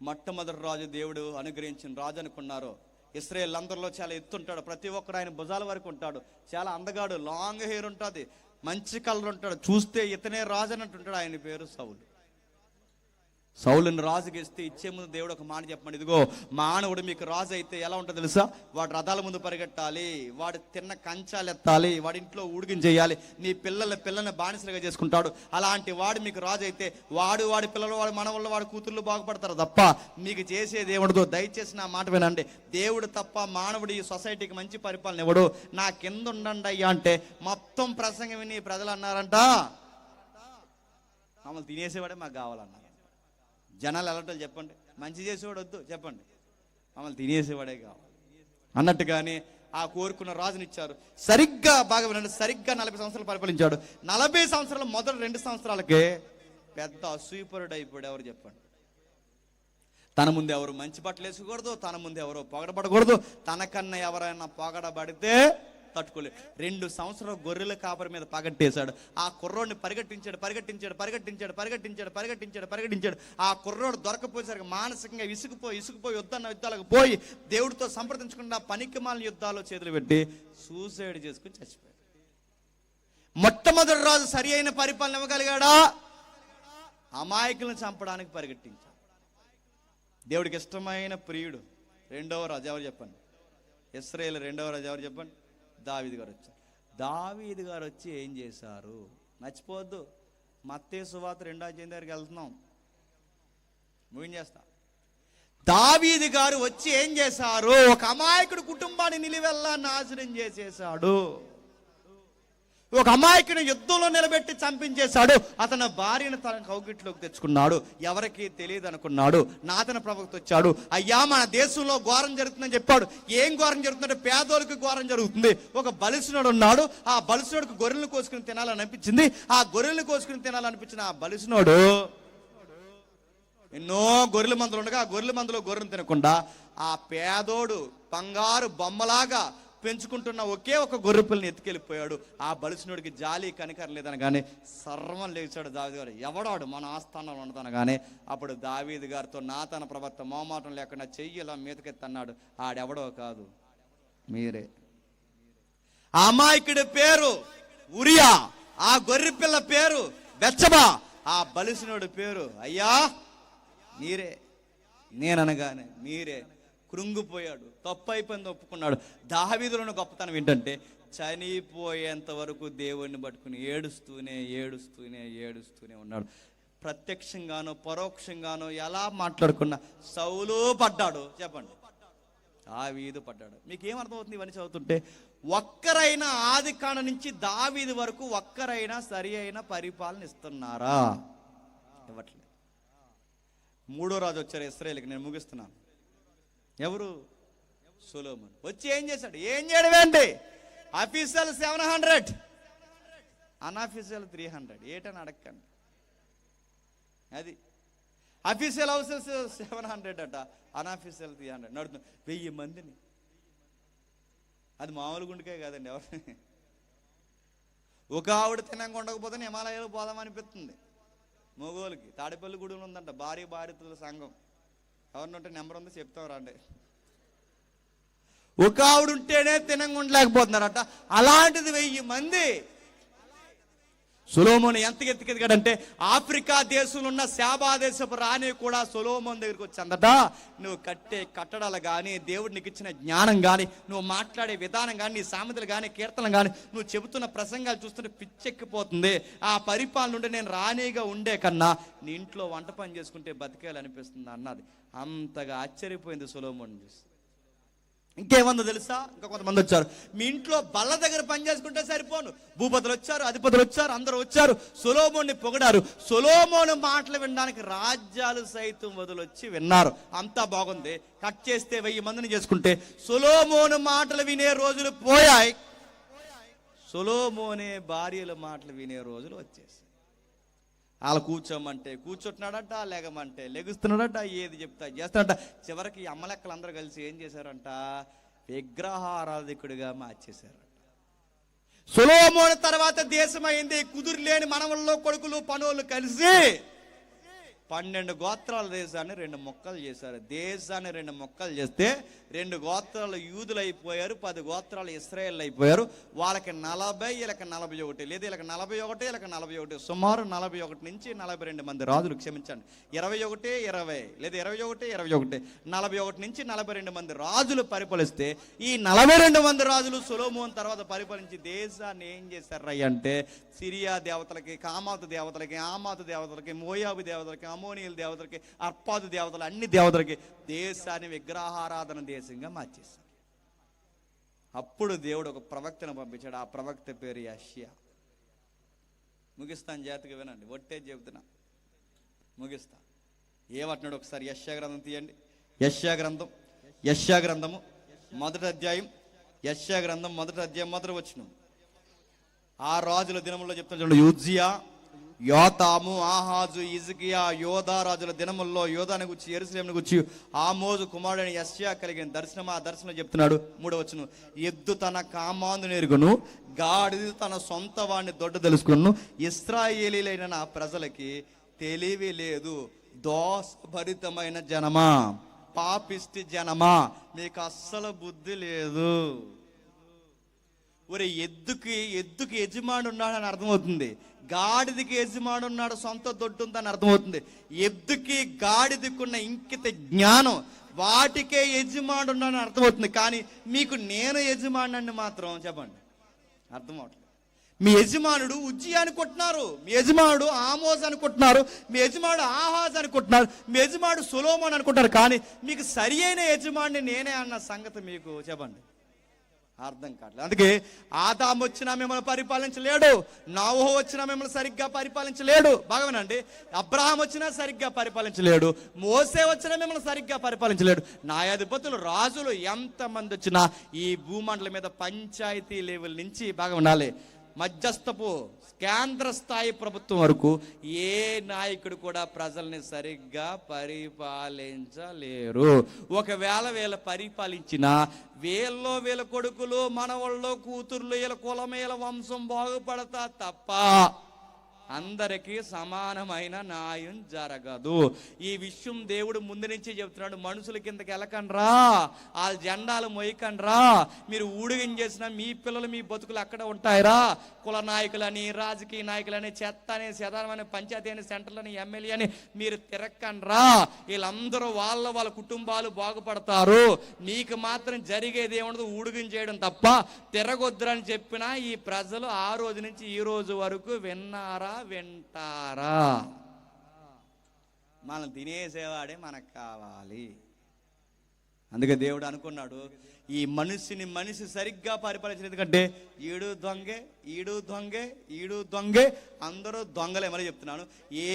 మొట్టమొదటి రాజు దేవుడు అనుగ్రహించిన రాజు అనుకున్నారు. ఇశ్రాయేల్ అందరిలో చాలా ఎత్తుంటాడు, ప్రతి ఒక్కరు ఆయన భుజాల వరకు ఉంటాడు, చాలా అందగాడు, లాంగ్ హెయిర్ ఉంటుంది, మంచి కలర్ ఉంటాడు, చూస్తే ఇతనే రాజు అన్నట్టుంటాడు. ఆయన పేరు సౌలు. సౌలుని రాజుకి ఇచ్చే ముందు దేవుడు ఒక మాట చెప్పండి, ఇదిగో మానవుడు మీకు రాజు అయితే ఎలా ఉంటుందో తెలుసా? వాడు రథాల ముందు పరిగెట్టాలి, వాడు తిన్న కంచాలు ఎత్తాలి, వాడి ఇంట్లో ఉడికిన చేయాలి, నీ పిల్లల్ని బానిసలుగా చేసుకుంటాడు. అలాంటి వాడు మీకు రాజు అయితే వాడి పిల్లలు, వాడి మనవళ్ళు, వాడి కూతుర్లు బాగుపడతారు తప్ప మీకు చేసేది ఏముండదు. దయచేసి నా మాట వినండి, దేవుడు తప్ప మానవుడు ఈ సొసైటీకి మంచి పరిపాలన ఇవ్వడు. నా కింద ఉండండి అయ్యా అంటే మొత్తం ప్రసంగం విని ప్రజలు అన్నారంట, మమ్మల్ని తినేసేవాడే మాకు కావాలన్నారు. జనాలు ఎలాంటి చెప్పండి, మంచి చేసేవాడు వద్దు చెప్పండి, మమ్మల్ని తినేసేవాడే కావాలి అన్నట్టుగానే ఆ కోరుకున్న రాజునిచ్చారు. సరిగ్గా బాగా వినండి, సరిగ్గా 40 సంవత్సరాలు పరిపాలించాడు. 40 సంవత్సరాలు మొదటి 2 సంవత్సరాలకే పెద్ద అసూయపరుడు అయిపోయాడు. ఎవరు చెప్పండి? తన ముందు ఎవరు మంచి బట్టలు వేసుకోకూడదు, తన ముందు ఎవరో పొగడబడకూడదు, తనకన్నా ఎవరైనా పొగడబడితే తట్టుకోలేదు. 2 సంవత్సరాలు గొర్రెల కాపరి మీద పగట్టేశాడు. ఆ కుర్రోడిని పరిగెట్టించాడు. ఆ కుర్రోడు దొరకపోయేసరికి మానసికంగా ఇసుకుపోయి యుద్ధాలకు పోయి దేవుడితో సంప్రదించకుండా పనికిమాలిన యుద్ధాల్లో చేతులు పెట్టి సూసైడ్ చేసుకుని చచ్చిపోయాడు. మొట్టమొదటి రాజు సరి అయిన పరిపాలన ఇవ్వగలిగాడా? అమాయకులను చంపడానికి పరిగెట్టించాడు. దేవుడికి ఇష్టమైన ప్రియుడు రెండవ రాజు ఎవరు చెప్పండి? ఇశ్రాయేలు రెండవ రాజు ఎవరు చెప్పండి? దావీదు గారు వచ్చారు. దావీదు గారు వచ్చి ఏం చేశారు? మర్చిపోవద్దు, మత్తయి సువార్త 2వ అధ్యాయం దగ్గరికి వెళ్తున్నాం, ముగించేస్తా. దావీదు గారు వచ్చి ఏం చేశారు? ఒక అమాయకుడు కుటుంబాన్ని నిలువెల్లా నాశనం చేసేశాడు. ఒక అమాయకుని యుద్ధంలో నిలబెట్టి చంపించేశాడు. అతని భార్యను తన కౌగిట్లోకి తెచ్చుకున్నాడు. ఎవరికి తెలియదు అనుకున్నాడు. నాతన ప్రవక్త వచ్చాడు, అయ్యా మన దేశంలో ఘోరం జరుగుతుందని చెప్పాడు. ఏం ఘోరం జరుగుతుందంటే పేదోళ్ళకి ఘోరం జరుగుతుంది. ఒక బలిసినోడు ఉన్నాడు, ఆ బలిసినోడికి గొర్రెలను కోసుకుని తినాలని అనిపించింది. ఆ గొర్రెలను కోసుకుని తినాలనిపించిన ఆ బలిసినోడు ఎన్నో గొర్రెల మందలు ఉండగా ఆ గొర్రెల మందలో గొర్రెను తినకుండా ఆ పేదోడు బంగారు బొమ్మలాగా పెంచుకుంటున్న ఒకే ఒక గొర్రె పిల్లని ఎత్తుకెళ్ళిపోయాడు. ఆ బలిసినోడికి జాలి కనికరం లేదనగానే సర్వం లేచాడు దావీదు గారు. ఎవడాడు మన ఆస్థానంలో ఉండదనగానే అప్పుడు దావీదు గారితో నాతన ప్రవక్త మోమాటం లేకుండా చెయ్యి ఇలా మీదకెత్తన్నాడు. ఆడెవడో కాదు, మీరే. ఆ అమాయకుడి పేరు ఉరియా, ఆ గొర్రె పిల్ల పేరు బెత్షెబా, ఆ బలిసినోడి పేరు అయ్యా మీరే. నేననగానే మీరే. కృంగిపోయాడు, తప్పు అయిపోయింది ఒప్పుకున్నాడు. దావీదులోని గొప్పతనం ఏంటంటే చనిపోయేంత వరకు దేవుణ్ణి పట్టుకుని ఏడుస్తూనే ఉన్నాడు. ప్రత్యక్షంగానో పరోక్షంగానో ఎలా మాట్లాడుకున్నా సౌలు పడ్డాడు చెప్పండి, దావీదు పడ్డాడు. మీకు ఏమర్థమవుతుంది ఇవన్నీ చదువుతుంటే? ఒక్కరైనా ఆది కాండ నుంచి దావీదు వరకు ఒక్కరైనా సరి అయిన పరిపాలన ఇస్తున్నారా? ఇవ్వట్లేదు. 3వ రాజు వచ్చారు ఇశ్రాయేలుకి, నేను ముగిస్తున్నాను. ఎవరు? సొలొమోను. వచ్చి ఏం చేశాడు? ఏం చేయడం ఏంటి? Official 700, unofficial 300. ఏటని అడగండి. అది అఫీషియల్ హౌసెస్ 700 అట, అన్అఫీషియల్ 300 నడుతుంది. 1000 మందిని. అది మామూలు గుండెకే కాదండి. ఎవరు ఒక ఆవిడ తినంగా ఉండకపోతే హిమాలయాలు పోదామనిపిస్తుంది. మొగోళ్ళకి తాడేపల్లి గుడిలో ఉందంట భార్యతుల సంఘం. ఎవరినంటే నెంబర్ ఉందో చెప్తాం రండి. ఒక ఆవిడ ఉంటేనే తినంగా ఉండలేకపోతున్నారట. అలాంటిది 1000 మంది. సొలొమోను ఎంత ఎత్తుకెదిగాడంటే ఆఫ్రికా దేశంలో ఉన్న శాబా దేశపు రాణి కూడా సొలొమోను దగ్గరికి వచ్చిందట. నువ్వు కట్టే కట్టడాలు కానీ, దేవుడు నీకు ఇచ్చిన జ్ఞానం కానీ, నువ్వు మాట్లాడే విధానం కానీ, నీ సామెతలు కానీ, కీర్తనలు కానీ, నువ్వు చెబుతున్న ప్రసంగాలు చూస్తుంటే పిచ్చెక్కిపోతుంది. ఆ పరిపాలన నుండి నేను రాణిగా ఉండే కన్నా నీ ఇంట్లో వంట పని చేసుకుంటే బతికేయాలనిపిస్తుంది అన్నది. అంతగా ఆశ్చర్యపోయింది సొలొమోను చూసి. ఇంకేమందో తెలుసా? ఇంకా కొంతమంది వచ్చారు, మీ ఇంట్లో బల్ల దగ్గర పని చేసుకుంటే సరిపోను, భూపతులు వచ్చారు, అధిపతులు వచ్చారు, అందరూ వచ్చారు, సొలొమోన్ని పొగిడారు. సొలొమోను మాటలు వినడానికి రాజ్యాలు సైతం వదిలొచ్చి విన్నారు. అంతా బాగుంది. కట్ చేస్తే 1000 మందిని చేసుకుంటే సొలొమోను మాటలు వినే రోజులు పోయాయి. సొలొమోనే భార్యల మాటలు వినే రోజులు వచ్చేసి వాళ్ళు కూర్చోమంటే కూర్చుంటున్నాడట, లెగమంటే లెగుస్తున్నాడట, ఏది చెప్తా చేస్తాడట. చివరికి ఈ అమ్మలెక్కలు అందరూ కలిసి ఏం చేశారంట? విగ్రహారాధికుడిగా మార్చేశారట. సొలొమోను తర్వాత దేశం అయింది. కుదురులేని మనవల్లో కొడుకులు పనులు కలిసి 12 గోత్రాల దేశాన్ని 2 ముక్కలు చేశారు. దేశాన్ని 2 ముక్కలు చేస్తే 2 గోత్రాలు యూదులు అయిపోయారు, 10 గోత్రాలు ఇశ్రాయేల్ అయిపోయారు. వాళ్ళకి 40, వీళ్ళకి 41, లేదా వీళ్ళకి 41, వీళ్ళకి 41, సుమారు 41 నుంచి 42 మంది రాజులు, క్షమించండి 21, 20, లేదా 21, 21, 41 నుంచి 42 మంది రాజులు పరిపాలిస్తే ఈ 42 మంది రాజులు సొలొమోను తర్వాత పరిపాలించి దేశాన్ని ఏం చేశారు అంటే సిరియా దేవతలకి, కామాతు దేవతలకి, ఆమాతు దేవతలకి, మోయాబు దేవతలకి, అమోనీయుల దేవతలకి, అర్పాదు దేవతలు, అన్ని దేవతలకి దేశాన్ని విగ్రహారాధన దేశంగా మార్చేశారు. అప్పుడు దేవుడు ఒక ప్రవక్తను పంపించాడు. ఆ ప్రవక్త పేరు యెషయా. ముగిస్తాను, జాగ్రత్తగా వినండి, ఒట్టే చెబుతున్నా, ముగిస్తా. ఏమంటున్నాడు ఒకసారి యెషయా గ్రంథం తీయండి. యెషయా గ్రంథము 1వ అధ్యాయం, యెషయా గ్రంథం 1వ అధ్యాయం 1వ వచనం. ఆ రాజుల దినముల్లో చెప్తాను చూడండి. యోజియా, యోతాము, ఆహాజు, హిజ్కియా, యోధా రాజుల దినముల్లో యోధాను గురించి, యెరూషలేమును గురించి ఆమోజు కుమారుడైన యెషయా కలిగిన దర్శనం. ఆ దర్శనం చెప్తున్నాడు 3వ వచనం. ఎద్దు తన కామాందును ఎరుగును, గాడిద తన సొంత వాడిని దొడ్డ తెలుసుకును. ఇశ్రాయేలీలైన నా ప్రజలకి తెలివి లేదు. దోషభరితమైన జనమా, పాపిష్టి జనమా, మీకు అస్సలు బుద్ధి లేదు. ఒరే, ఎద్దుకి యజమాని ఉన్నాడని అర్థమవుతుంది, గాడిదకి యజమాని ఉన్నాడు, సొంత దొడ్డు ఉందని అర్థమవుతుంది. ఎద్దుకి గాడిదకున్న ఇంకిత జ్ఞానం, వాటికే యజమాని ఉన్నాడని అర్థమవుతుంది. కానీ మీకు నేను యజమాని మాత్రం చెప్పండి అర్థమవుతుంది. మీ యజమానుడు ఉజ్జియా అనుకుంటున్నారు, మీ యజమానుడు ఆమోజ్ అనుకుంటున్నారు, మీ యజమానుడు ఆహాజ్ అనుకుంటున్నారు, మీ యజమానుడు సొలొమోను అనుకుంటారు. కానీ మీకు సరి అయిన యజమాని నేనే అన్న సంగతి మీకు చెప్పండి అర్థం కావట్లేదు. అందుకే ఆదాము వచ్చినా మిమ్మల్ని పరిపాలించలేడు, నోవహు వచ్చినా మిమ్మల్ని సరిగ్గా పరిపాలించలేడు. బాగా వినండి. అబ్రహాం వచ్చినా సరిగ్గా పరిపాలించలేడు, మోసే వచ్చినా మిమ్మల్ని సరిగ్గా పరిపాలించలేడు. న్యాయాధిపతులు, రాజులు ఎంతమంది వచ్చినా ఈ భూమండలం మీద పంచాయతీ లెవెల్ నుంచి బాగా ఉండాలి, మధ్యస్థపు కేంద్ర స్థాయి ప్రభుత్వం వరకు ఏ నాయకుడు కూడా ప్రజల్ని సరిగ్గా పరిపాలించలేరు. ఒకవేళ వీళ్ళ పరిపాలించినా వీళ్ళ కొడుకులు, మనవాళ్ళు, కూతుర్లు, వీళ్ళ కులం, వీళ్ళ వంశం బాగుపడతా తప్ప అందరికీ సమానమైన న్యాయం జరగదు. ఈ విషయం దేవుడు ముందు నుంచి చెప్తున్నాడు. మనుషుల కిందకి వెళ్ళకండ్రా, వాళ్ళ జెండాలు మొయ్యకండ్రా. మీరు ఊడిగం చేసిన మీ పిల్లలు, మీ బతుకులు అక్కడ ఉంటాయిరా. కుల నాయకులని, రాజకీయ నాయకులని, చెత్త అని, శతానమని, పంచాయతీ అని, సెంటర్లని, ఎమ్మెల్యే అని మీరు తిరక్కండ్రా. వీళ్ళందరూ వాళ్ళ కుటుంబాలు బాగుపడతారు. మీకు మాత్రం జరిగేది ఏముండదు, ఊడిగం చేయడం తప్ప. తిరగొద్దురని చెప్పినా ఈ ప్రజలు ఆ రోజు నుంచి ఈ రోజు వరకు వింటారా? మనం తినేసేవాడే మనకు కావాలి. అందుకే దేవుడు అనుకున్నాడు, ఈ మనిషి సరిగ్గా పరిపాలించిన. ఎందుకంటే ఈడు దొంగే, అందరూ దొంగలే. మరి చెప్తున్నాను, ఏ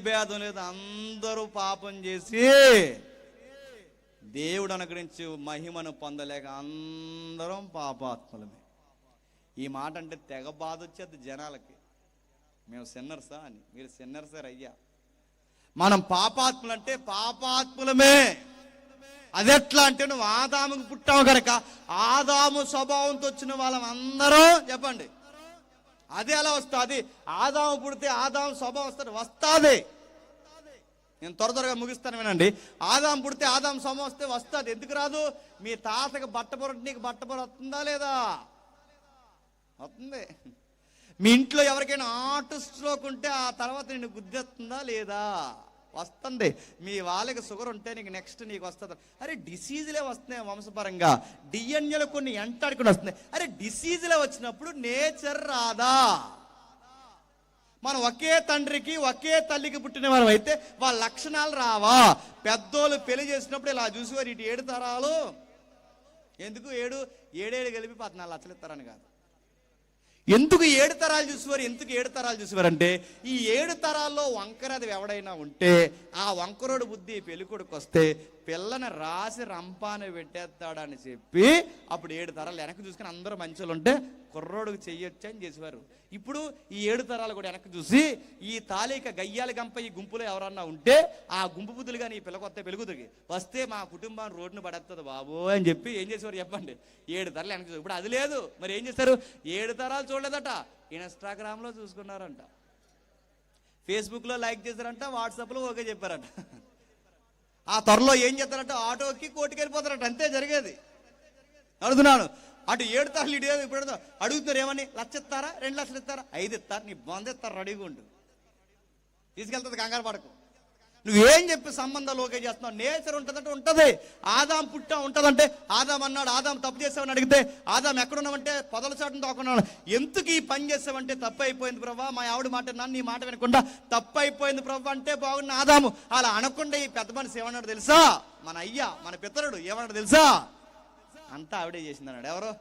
భేదం లేదు, అందరూ పాపం చేసి దేవుడు అనుగ్రహించి మహిమను పొందలేక అందరం పాపాత్ములమే. ఈ మాట అంటే తెగ బాధ వచ్చేది జనాలకి. మేము సిన్నర్సా అని. మీరు సిన్నర్సార్ అయ్యా. మనం పాపాత్ములు అంటే పాపాత్ములమే. అదెట్లా అంటే నువ్వు ఆదాముకు పుట్టావు కనుక ఆదాము స్వభావంతో వచ్చిన వాళ్ళం అందరం చెప్పండి. అదే ఎలా వస్తుంది? ఆదాము పుడితే ఆదాము స్వభావం వస్తుంది. నేను త్వరగా ముగిస్తాను వినండి. ఆదాము పుడితే ఆదాము స్వభావం వస్తుంది. ఎందుకు రాదు? మీ తాతకి బట్టపొర, నీకు బట్టపొర వస్తుందా లేదా? వస్తుంది. మీ ఇంట్లో ఎవరికైనా హార్ట్ స్ట్రోక్ ఉంటే ఆ తర్వాత నేను గుద్దెస్తుందా లేదా? వస్తుంది. మీ వాళ్ళకి షుగర్ ఉంటే నీకు నెక్స్ట్ నీకు వస్తుంది. అరే డిసీజులే వస్తున్నాయి వంశపరంగా, డిఎన్ఏలో కొన్ని ఎంటాడుకుని వస్తున్నాయి. అరే డిసీజులే వచ్చినప్పుడు నేచర్ రాదా? మనం ఒకే తండ్రికి ఒకే తల్లికి పుట్టిన వారం అయితే వాళ్ళ లక్షణాలు రావా? పెద్దోళ్ళు పెళ్లి చేసినప్పుడు ఇలా చూసేవారు, ఇటు 7 తరాలు ఎందుకు ఏడేడు కలిపి 14 లక్షలు ఇస్తారని కాదు. ఎందుకు 7 తరాలు చూసేవారు? ఎందుకు 7 తరాలు చూసేవారంటే ఈ 7 తరాల్లో వంకరది ఎవడైనా ఉంటే ఆ వంకరోడు బుద్ధి పెళ్ళికొడుకు వస్తే పిల్లని రాసి రంపాన పెట్టేస్తాడని చెప్పి అప్పుడు 7 తరాలు వెనక్కి చూసుకుని అందరూ మంచోళ్ళు ఉంటే కుర్రోడుకు చెయ్యొచ్చు అని చేసేవారు. ఇప్పుడు ఈ 7 తరాలు కూడా వెనక్కి చూసి ఈ తాలిక గయ్యాలి గంప ఈ గుంపులో ఎవరన్నా ఉంటే ఆ గుంపు బుద్ధులు కానీ ఈ పిల్లకొత్త పెరుగుతుంది వస్తే మా కుటుంబాన్ని రోడ్డును పడేస్తుంది బాబు అని చెప్పి ఏం చేసేవారు చెప్పండి? 7 తరాలు వెనక్కి చూసి. ఇప్పుడు అది లేదు. మరి ఏం చేస్తారు? 7 తరాలు చూడలేదట, ఇన్స్టాగ్రామ్లో చూసుకున్నారంట, ఫేస్బుక్లో లైక్ చేశారంట, వాట్సాప్లో ఓకే చెప్పారంట. ఆ త్వరలో ఏం చేస్తారంట? ఆటోకి కోర్టుకి వెళ్ళిపోతారంట. అంతే జరిగేది. అడుగుతున్నాను. అటు 7 తరాలు ఇటు ఇప్పుడు అడుగుతున్నారు ఏమని? 1 లక్ష ఇస్తారా, 2 లక్షలు ఇస్తారా, 5 ఇస్తారు, నీ బంధ ఇస్తారు, రెడీగా ఉండు, తీసుకెళ్తుంది, కంగారు పడకు. నువ్వేం చెప్పి సంబంధాలు ఓకే చేస్తున్నావు? నేచర్ ఉంటుందంటే ఉంటుంది. ఆదాం పుట్టా ఉంటుందంటే ఆదాం అన్నాడు, ఆదాం తప్పు చేసావని అడిగితే ఆదాం ఎక్కడున్నావంటే పొదల చాటును తోకున్నాడు. ఎందుకు ఈ పని చేసావంటే తప్పు అయిపోయింది ప్రభా, మా ఆవిడ మాట నన్ను నీ మాట వినకుండా తప్పు అయిపోయింది ప్రభా అంటే బాగున్న ఆదాము. అలా అనకుండా ఈ పెద్ద మనిషి ఏమన్నాడు తెలుసా? మన అయ్యా, మన పితరుడు ఏమన్నాడు తెలుసా? అంతా ఆవిడే చేసింది అన్నాడు. ఎవరు?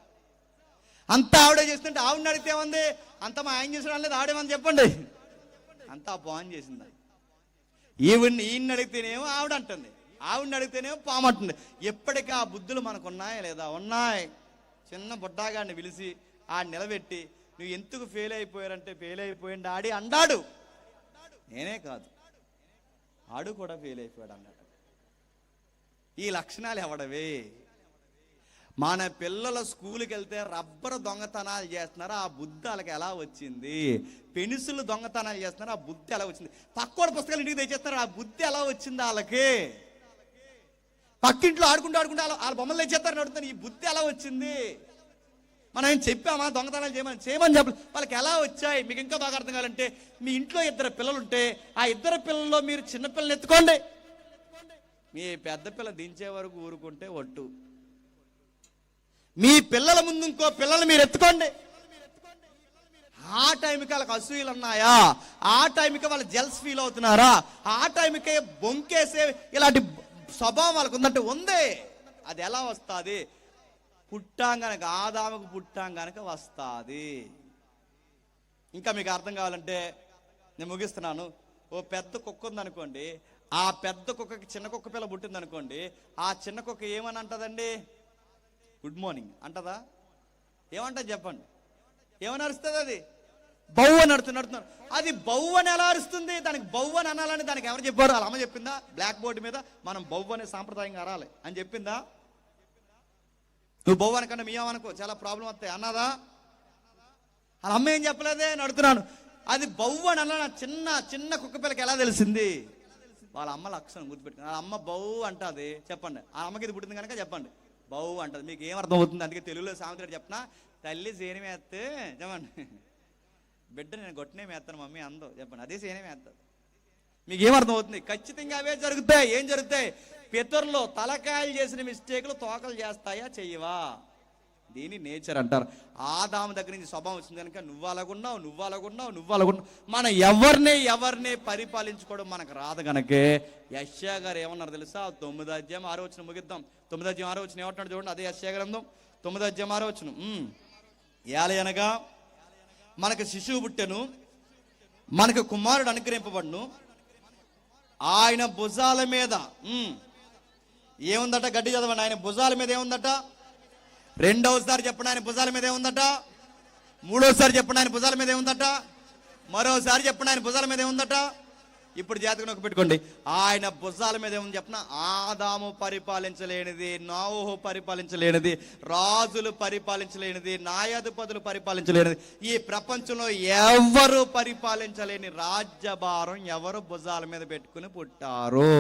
అంతా ఆవిడే చేస్తుంటే ఆవిడని అడిగితే ఏముంది? అంతా మా ఆయన చేసిన లేదు, ఆవిడేమని చెప్పండి. అంతా బాగుని చేసింది. ఈయన్ని అడిగితేనేమో ఆవిడ అంటుంది, ఆవిడని అడిగితేనేమో పాము అంటుంది. ఎప్పటికీ ఆ బుద్ధులు మనకు ఉన్నాయా లేదా? ఉన్నాయి. చిన్న బుడ్డాగాడిని పిలిచి ఆ నిలబెట్టి నువ్వు ఎందుకు ఫెయిల్ అయిపోయారంటే ఫెయిల్ అయిపోయింది ఆడి అన్నాడు. నేనే కాదు, ఆడు కూడా ఫెయిల్ అయిపోయాడు అన్నాడు. ఈ లక్షణాలు ఎవడవే? మన పిల్లల స్కూల్కి వెళ్తే రబ్బరు దొంగతనాలు చేస్తున్నారు, ఆ బుద్ధి వాళ్ళకి ఎలా వచ్చింది? పెన్సిల్ దొంగతనాలు చేస్తున్నారు, ఆ బుద్ధి ఎలా వచ్చింది? పక్కోడి పుస్తకాలు ఇంటికి తెచ్చేస్తున్నారు, ఆ బుద్ధి ఎలా వచ్చింది వాళ్ళకి? పక్కింట్లో ఆడుకుంటూ వాళ్ళ బొమ్మలు తెచ్చేస్తారని అడుగుతాను, ఈ బుద్ధి ఎలా వచ్చింది? మనం ఏం చెప్పామా దొంగతనాలు చేయమని చెప్పాలి? వాళ్ళకి ఎలా వచ్చాయి? మీకు ఇంకా బాగా అర్థం కావాలంటే మీ ఇంట్లో 2 పిల్లలు ఉంటే ఆ 2 పిల్లల్లో మీరు చిన్నపిల్లలు ఎత్తుకోండి, మీ పెద్ద పిల్ల దించే వరకు ఊరుకుంటే ఒట్టు. మీ పిల్లల ముందు ఇంకో పిల్లలు మీరు ఎత్తుకోండి. ఆ టైంకి వాళ్ళకి అసూయలు ఉన్నాయా? ఆ టైంకి వాళ్ళు జెల్స్ ఫీల్ అవుతున్నారా? ఆ టైంకి బొంకేసే ఇలాంటి స్వభావం వాళ్ళకు ఉందంటే ఉంది. అది ఎలా వస్తుంది? పుట్టాంగనక ఆదాముకు పుట్టాంగనక వస్తుంది. ఇంకా మీకు అర్థం కావాలంటే నేను ముగిస్తున్నాను. ఓ పెద్ద కుక్క ఉందనుకోండి, ఆ పెద్ద కుక్కకి చిన్న కుక్క పిల్ల పుట్టింది అనుకోండి, ఆ చిన్న కుక్క ఏమని అంటదండి? Good morning అంటదా? ఏమంటది చెప్పండి? ఏమని అరుస్తుంది? అది బౌ అని నడుతున్నారు. అది బౌ అని ఎలా అరుస్తుంది? దానికి బౌ అని అనాలని దానికి ఎవరు చెప్పారు? వాళ్ళ అమ్మ చెప్పిందా? బ్లాక్ బోర్డు మీద మనం బౌ అనే సాంప్రదాయంగా అరాలి అని చెప్పిందా? నువ్వు బౌ అనకుండా మీ అనుకో చాలా ప్రాబ్లం వస్తాయి అన్నదా? వాళ్ళ అమ్మ ఏం చెప్పలేదే నడుతున్నాను. అది బౌ అని అలా చిన్న చిన్న కుక్క పిల్లకి ఎలా తెలిసింది? వాళ్ళ అమ్మ లక్షణం గుర్తుపెట్టుకుని వాళ్ళ అమ్మ బౌ అంటది. చెప్పండి, ఆ అమ్మకి ఇది పుట్టింది కనుక చెప్పండి బౌ అంటది. మీకు ఏం అర్థం అవుతుంది? అందుకే తెలుగులో సామెత చెప్పనా, తల్లి సేని మేస్తే చెప్పండి, బిడ్డ నేను గొట్టనే మేస్తాను మమ్మీ అందో చెప్పండి, అదే సేనే మేస్తుంది. మీకు ఏమర్థం అవుతుంది? ఖచ్చితంగా అవే జరుగుతాయి. ఏం జరుగుతాయి? పితరులు తలకాయలు చేసిన మిస్టేక్లు తోకలు చేస్తాయా చెయ్యవా? దీని నేచర్ అంటారు. ఆదాము దగ్గర నుంచి స్వభావం వచ్చింది కనుక నువ్వు అలాగున్నావు. మనం ఎవరిని పరిపాలించుకోవడం మనకు రాదు కనుకే యెషయా గారు ఏమన్నారు తెలుసా? 9వ అధ్యాయం 6వ వచనం ముగిద్దాం. 9వ అధ్యాయం 6వ వచనం ఏమంటున్నాడు చూడండి. అదే యెషయా గ్రంథం 9వ అధ్యాయం 6వ వచనం. ఏలయనగా మనకు శిశువు పుట్టెను, మనకు కుమారుడు అనుగ్రహింపబడును, ఆయన భుజాల మీద ఏముందట? గడ్డి చదవండి. ఆయన భుజాల మీద ఏముందట? రెండవసారి చెప్పండి, ఆయన భుజాల మీద ఏముందట? మూడోసారి చెప్పండి, ఆయన భుజాల మీద ఏముందట? మరోసారి చెప్పండి, ఆయన భుజాల మీద ఏముందట? ఇప్పుడు జాతకం నొక్కి పెట్టుకోండి. ఆయన భుజాల మీద ఏముంది చెప్పిన? ఆదాము పరిపాలించలేనిది, నోవహు పరిపాలించలేనిది, రాజులు పరిపాలించలేనిది, న్యాయాధిపతులు పరిపాలించలేనిది, ఈ ప్రపంచంలో ఎవరు పరిపాలించలేని రాజ్యభారం ఎవరు భుజాల మీద పెట్టుకుని పుట్టారు.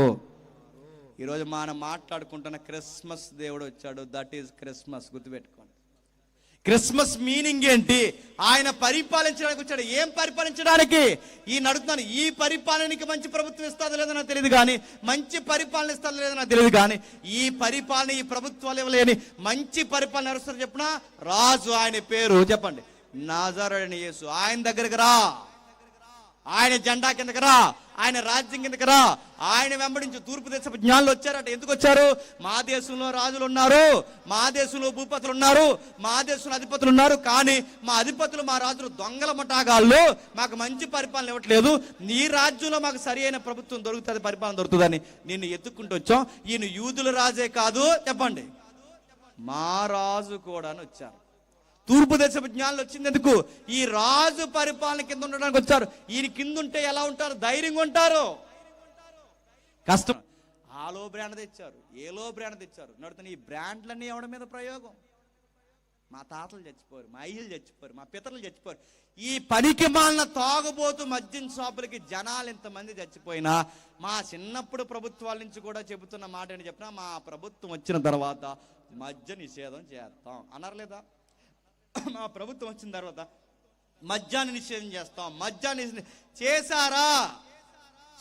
ఈరోజు మనం మాట్లాడుకుంటున్న క్రిస్మస్ దేవుడు వచ్చాడు. That is Christmas. గుర్తుపెట్టుకోండి. క్రిస్మస్ మీనింగ్ ఏంటి? ఆయన పరిపాలించడానికి వచ్చాడు. ఏం పరిపాలించడానికి? ఈ నడుతున్నాను. ఈ పరిపాలనకి మంచి ప్రభుత్వం ఇస్తుందో లేదో నాకు తెలియదు కానీ, మంచి పరిపాలన ఇస్తుందో లేదో నాకు తెలియదు కానీ, ఈ పరిపాలన ఈ ప్రభుత్వాలు ఇవ్వలేని మంచి పరిపాలన ఎవరు చెప్పినా రాజు. ఆయన పేరు చెప్పండి, నజరేయుడైన యేసు. ఆయన దగ్గరికి రా, ఆయన జెండా కిందకి రా, ఆయన రాజ్యం కిందకి రా. ఆయన వెంబడించి తూర్పు దేశపు జ్ఞానులు వచ్చారట. ఎందుకు వచ్చారు? మా దేశంలో రాజులు ఉన్నారు, మా దేశంలో భూపతులు ఉన్నారు, మా దేశంలో అధిపతులు ఉన్నారు, కానీ మా అధిపతులు మా రాజులు దొంగల మటాగాళ్ళు, మాకు మంచి పరిపాలన ఇవ్వట్లేదు. నీ రాజ్యంలో మాకు సరి అయిన ప్రభుత్వం దొరుకుతుంది, పరిపాలన దొరుకుతుందని నిన్ను ఎత్తుక్కుంటూ వచ్చాం. ఈయన యూదుల రాజే కాదు, చెప్పండి, మా రాజు కూడా వచ్చారు. తూర్పు దేశపు జ్ఞానులు వచ్చింది ఎందుకు? ఈ రాజు పరిపాలన కింద ఉండడానికి వచ్చారు. ఈయన కింద ఉంటే ఎలా ఉంటారు? ధైర్యంగా ఉంటారు. కష్టం. ఆలో బ్రాండ్ తెచ్చారు, ఏలో బ్రాండ్ తెచ్చారు. నడుతున్న ఈ బ్రాండ్లన్నీ ఎవరి మీద ప్రయోగం? మా తాతలు చచ్చిపోరు, మా అయ్యలు చచ్చిపోరు, మా పితరులు చచ్చిపోరు. ఈ పనికి మాలిన తాగుబోతు మద్యం షాపులకి జనాలు ఇంతమంది చచ్చిపోయినా మా చిన్నప్పుడు ప్రభుత్వాల నుంచి కూడా చెబుతున్న మాట అని చెప్పినా, మా ప్రభుత్వం వచ్చిన తర్వాత మద్య నిషేధం చేస్తాం అన్నారు లేదా? మా ప్రభుత్వం వచ్చిన తర్వాత మద్యాన్ని నిషేధం చేస్తాం. మద్యాన్ని చేశారా?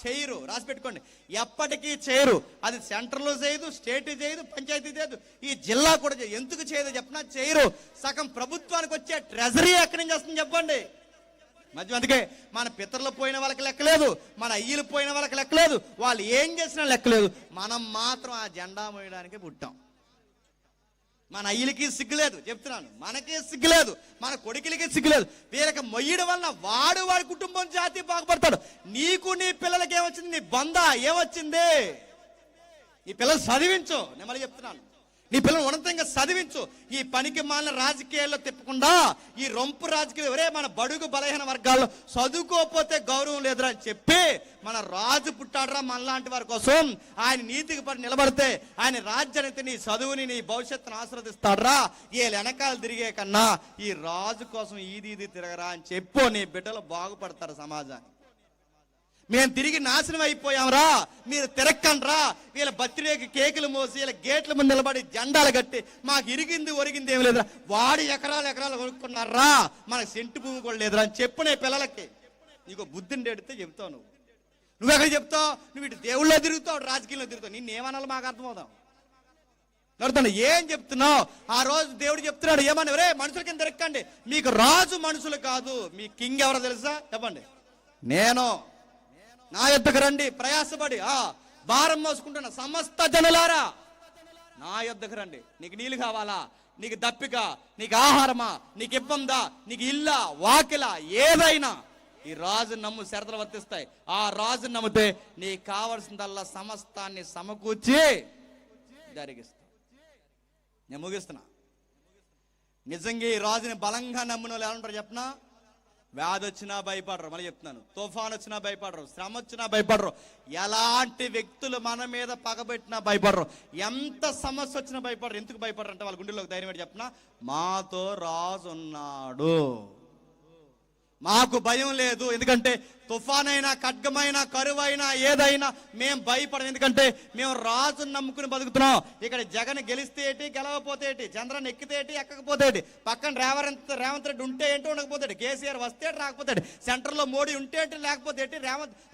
చేయరు. రాసి పెట్టుకోండి, ఎప్పటికీ చేయరు. అది సెంట్రల్లో చేయదు, స్టేట్ చేయదు, పంచాయతీ చేయదు, ఈ జిల్లా కూడా చేయదు. ఎందుకు చేయదు చెప్పినా చేయరు. సగం ప్రభుత్వానికి వచ్చే ట్రెజరీ ఎక్కడి నుంచి వస్తుంది చెప్పండి? మధ్య. అందుకే మన పితరులు పోయిన వాళ్ళకి లెక్కలేదు, మన అయ్యలు పోయిన వాళ్ళకి లెక్కలేదు, వాళ్ళు ఏం చేసినా లెక్కలేదు. మనం మాత్రం ఆ జెండా మోయడానికి పుట్టాం. మన అయ్యలకి సిగ్గులేదు, చెప్తున్నాను, మనకి సిగ్గులేదు, మన కొడుకులకి సిగ్గులేదు. వీళ్ళకి మొయ్యడం వలన వాడి కుటుంబం జాతి బాగుపడతాడు. నీకు నీ పిల్లలకి ఏమొచ్చింది? నీ బంధ ఏమొచ్చింది? ఈ పిల్లలు చదివించు. నేను మళ్ళీ చెప్తున్నాను, నీ పిల్లలు ఉన్నతంగా చదివించు. ఈ పనికి మాలిన రాజకీయాల్లో తిప్పకుండా ఈ రొంపు రాజకీయాలు, ఎవరే మన బడుగు బలహీన వర్గాల్లో చదువుకోకపోతే గౌరవం లేదురా అని చెప్పి, మన రాజు పుట్టాడరా మనలాంటి వారి కోసం, ఆయన నీతికి పడి నిలబడితే ఆయన రాజ్యాన్ని, నీ చదువుని, నీ భవిష్యత్తును ఆశీర్వదిస్తాడరా. వీళ్ళ వెనకాల తిరిగే కన్నా ఈ రాజు కోసం ఇది తిరగరా అని చెప్పు. నీ బిడ్డలు బాగుపడతారు సమాజాన్ని. మేము తిరిగి నాశనం అయిపోయాంరా, మీరు తిరక్కండ్రా. వీళ్ళ బర్త్డేకి కేకులు మోసి వీళ్ళ గేట్ల ముందు నిలబడి జెండాలు కట్టి మాకు ఇరిగింది ఒరిగింది ఏమి లేదురా, వాడి ఎకరాలు కొనుక్కున్నారా, మనకు సెంటు భూమి కూడా లేదురా అని చెప్పు. నీ పిల్లలకి నీకు బుద్ధిని ఎడితే చెప్తావు. నువ్వెక్కడ చెప్తావు? నువ్వు ఇటు దేవుళ్ళో తిరుగుతావు, రాజకీయంలో తిరుగుతావు. నిన్ను ఏమనాలో మాకు అర్థమవుతాం. నడుతాను ఏం చెప్తున్నావు? ఆ రోజు దేవుడు చెప్తున్నాడు, ఏమన్నా రే మనుషుల కింద తిరక్కండి, మీకు రాజు మనుషులు కాదు, మీ కింగ్ ఎవరో తెలుసా? చెప్పండి, నేను. నా యొద్దకు రండి ప్రయాసపడి భారం మోసుకుంటున్న సమస్త జనులారా, నా యొద్దకు రండి. నీకు నీళ్ళు కావాలా? నీకు దప్పిక, నీకు ఆహారమా, నీకు ఇబ్బందా, నీకు ఇల్లా వాకిలా ఏదైనా ఈ రాజు నమ్ము, షరతులు వర్తిస్తాయి. ఆ రాజు నమ్మితే నీకు కావలసిందల్లా సమస్తాన్ని సమకూర్చి జరిగిస్తా. నేను ముగిస్తున్నా. నిజంగా ఈ రాజుని బలంగా నమ్మిన వాళ్ళు ఏమంటారు చెప్పనా? వ్యాధి వచ్చినా భయపడరు. మళ్ళీ చెప్తున్నాను, తుఫాన్ వచ్చినా భయపడరు, శ్రమ వచ్చినా భయపడరు, ఎలాంటి వ్యక్తులు మన మీద పగబెట్టినా భయపడరు, ఎంత సమస్య వచ్చినా భయపడరు. ఎందుకు భయపడరు అంటే వాళ్ళ గుండెలోకి ధైర్యం ఏంటి చెప్పనా? మాతో రాజు ఉన్నాడు, మాకు భయం లేదు. ఎందుకంటే తుఫానైనా, ఖడ్గమైనా, కరువైనా, ఏదైనా మేము భయపడం. ఎందుకంటే మేము రాజును నమ్ముకుని బతుకుతున్నాం. ఇక్కడ జగన్ గెలిస్తే ఏంటి, గెలవపోతే ఏంటి, చంద్రన్ ఎక్కితే ఏంటి, ఎక్కకపోతే ఏంటి, పక్కన రేవంత్ రెడ్డి ఉంటే ఏంటో ఉండకపోతే, కేసీఆర్ వస్తే రాకపోతే, సెంటర్లో మోడీ ఉంటే ఏంటి, లేకపోతే ఏంటి,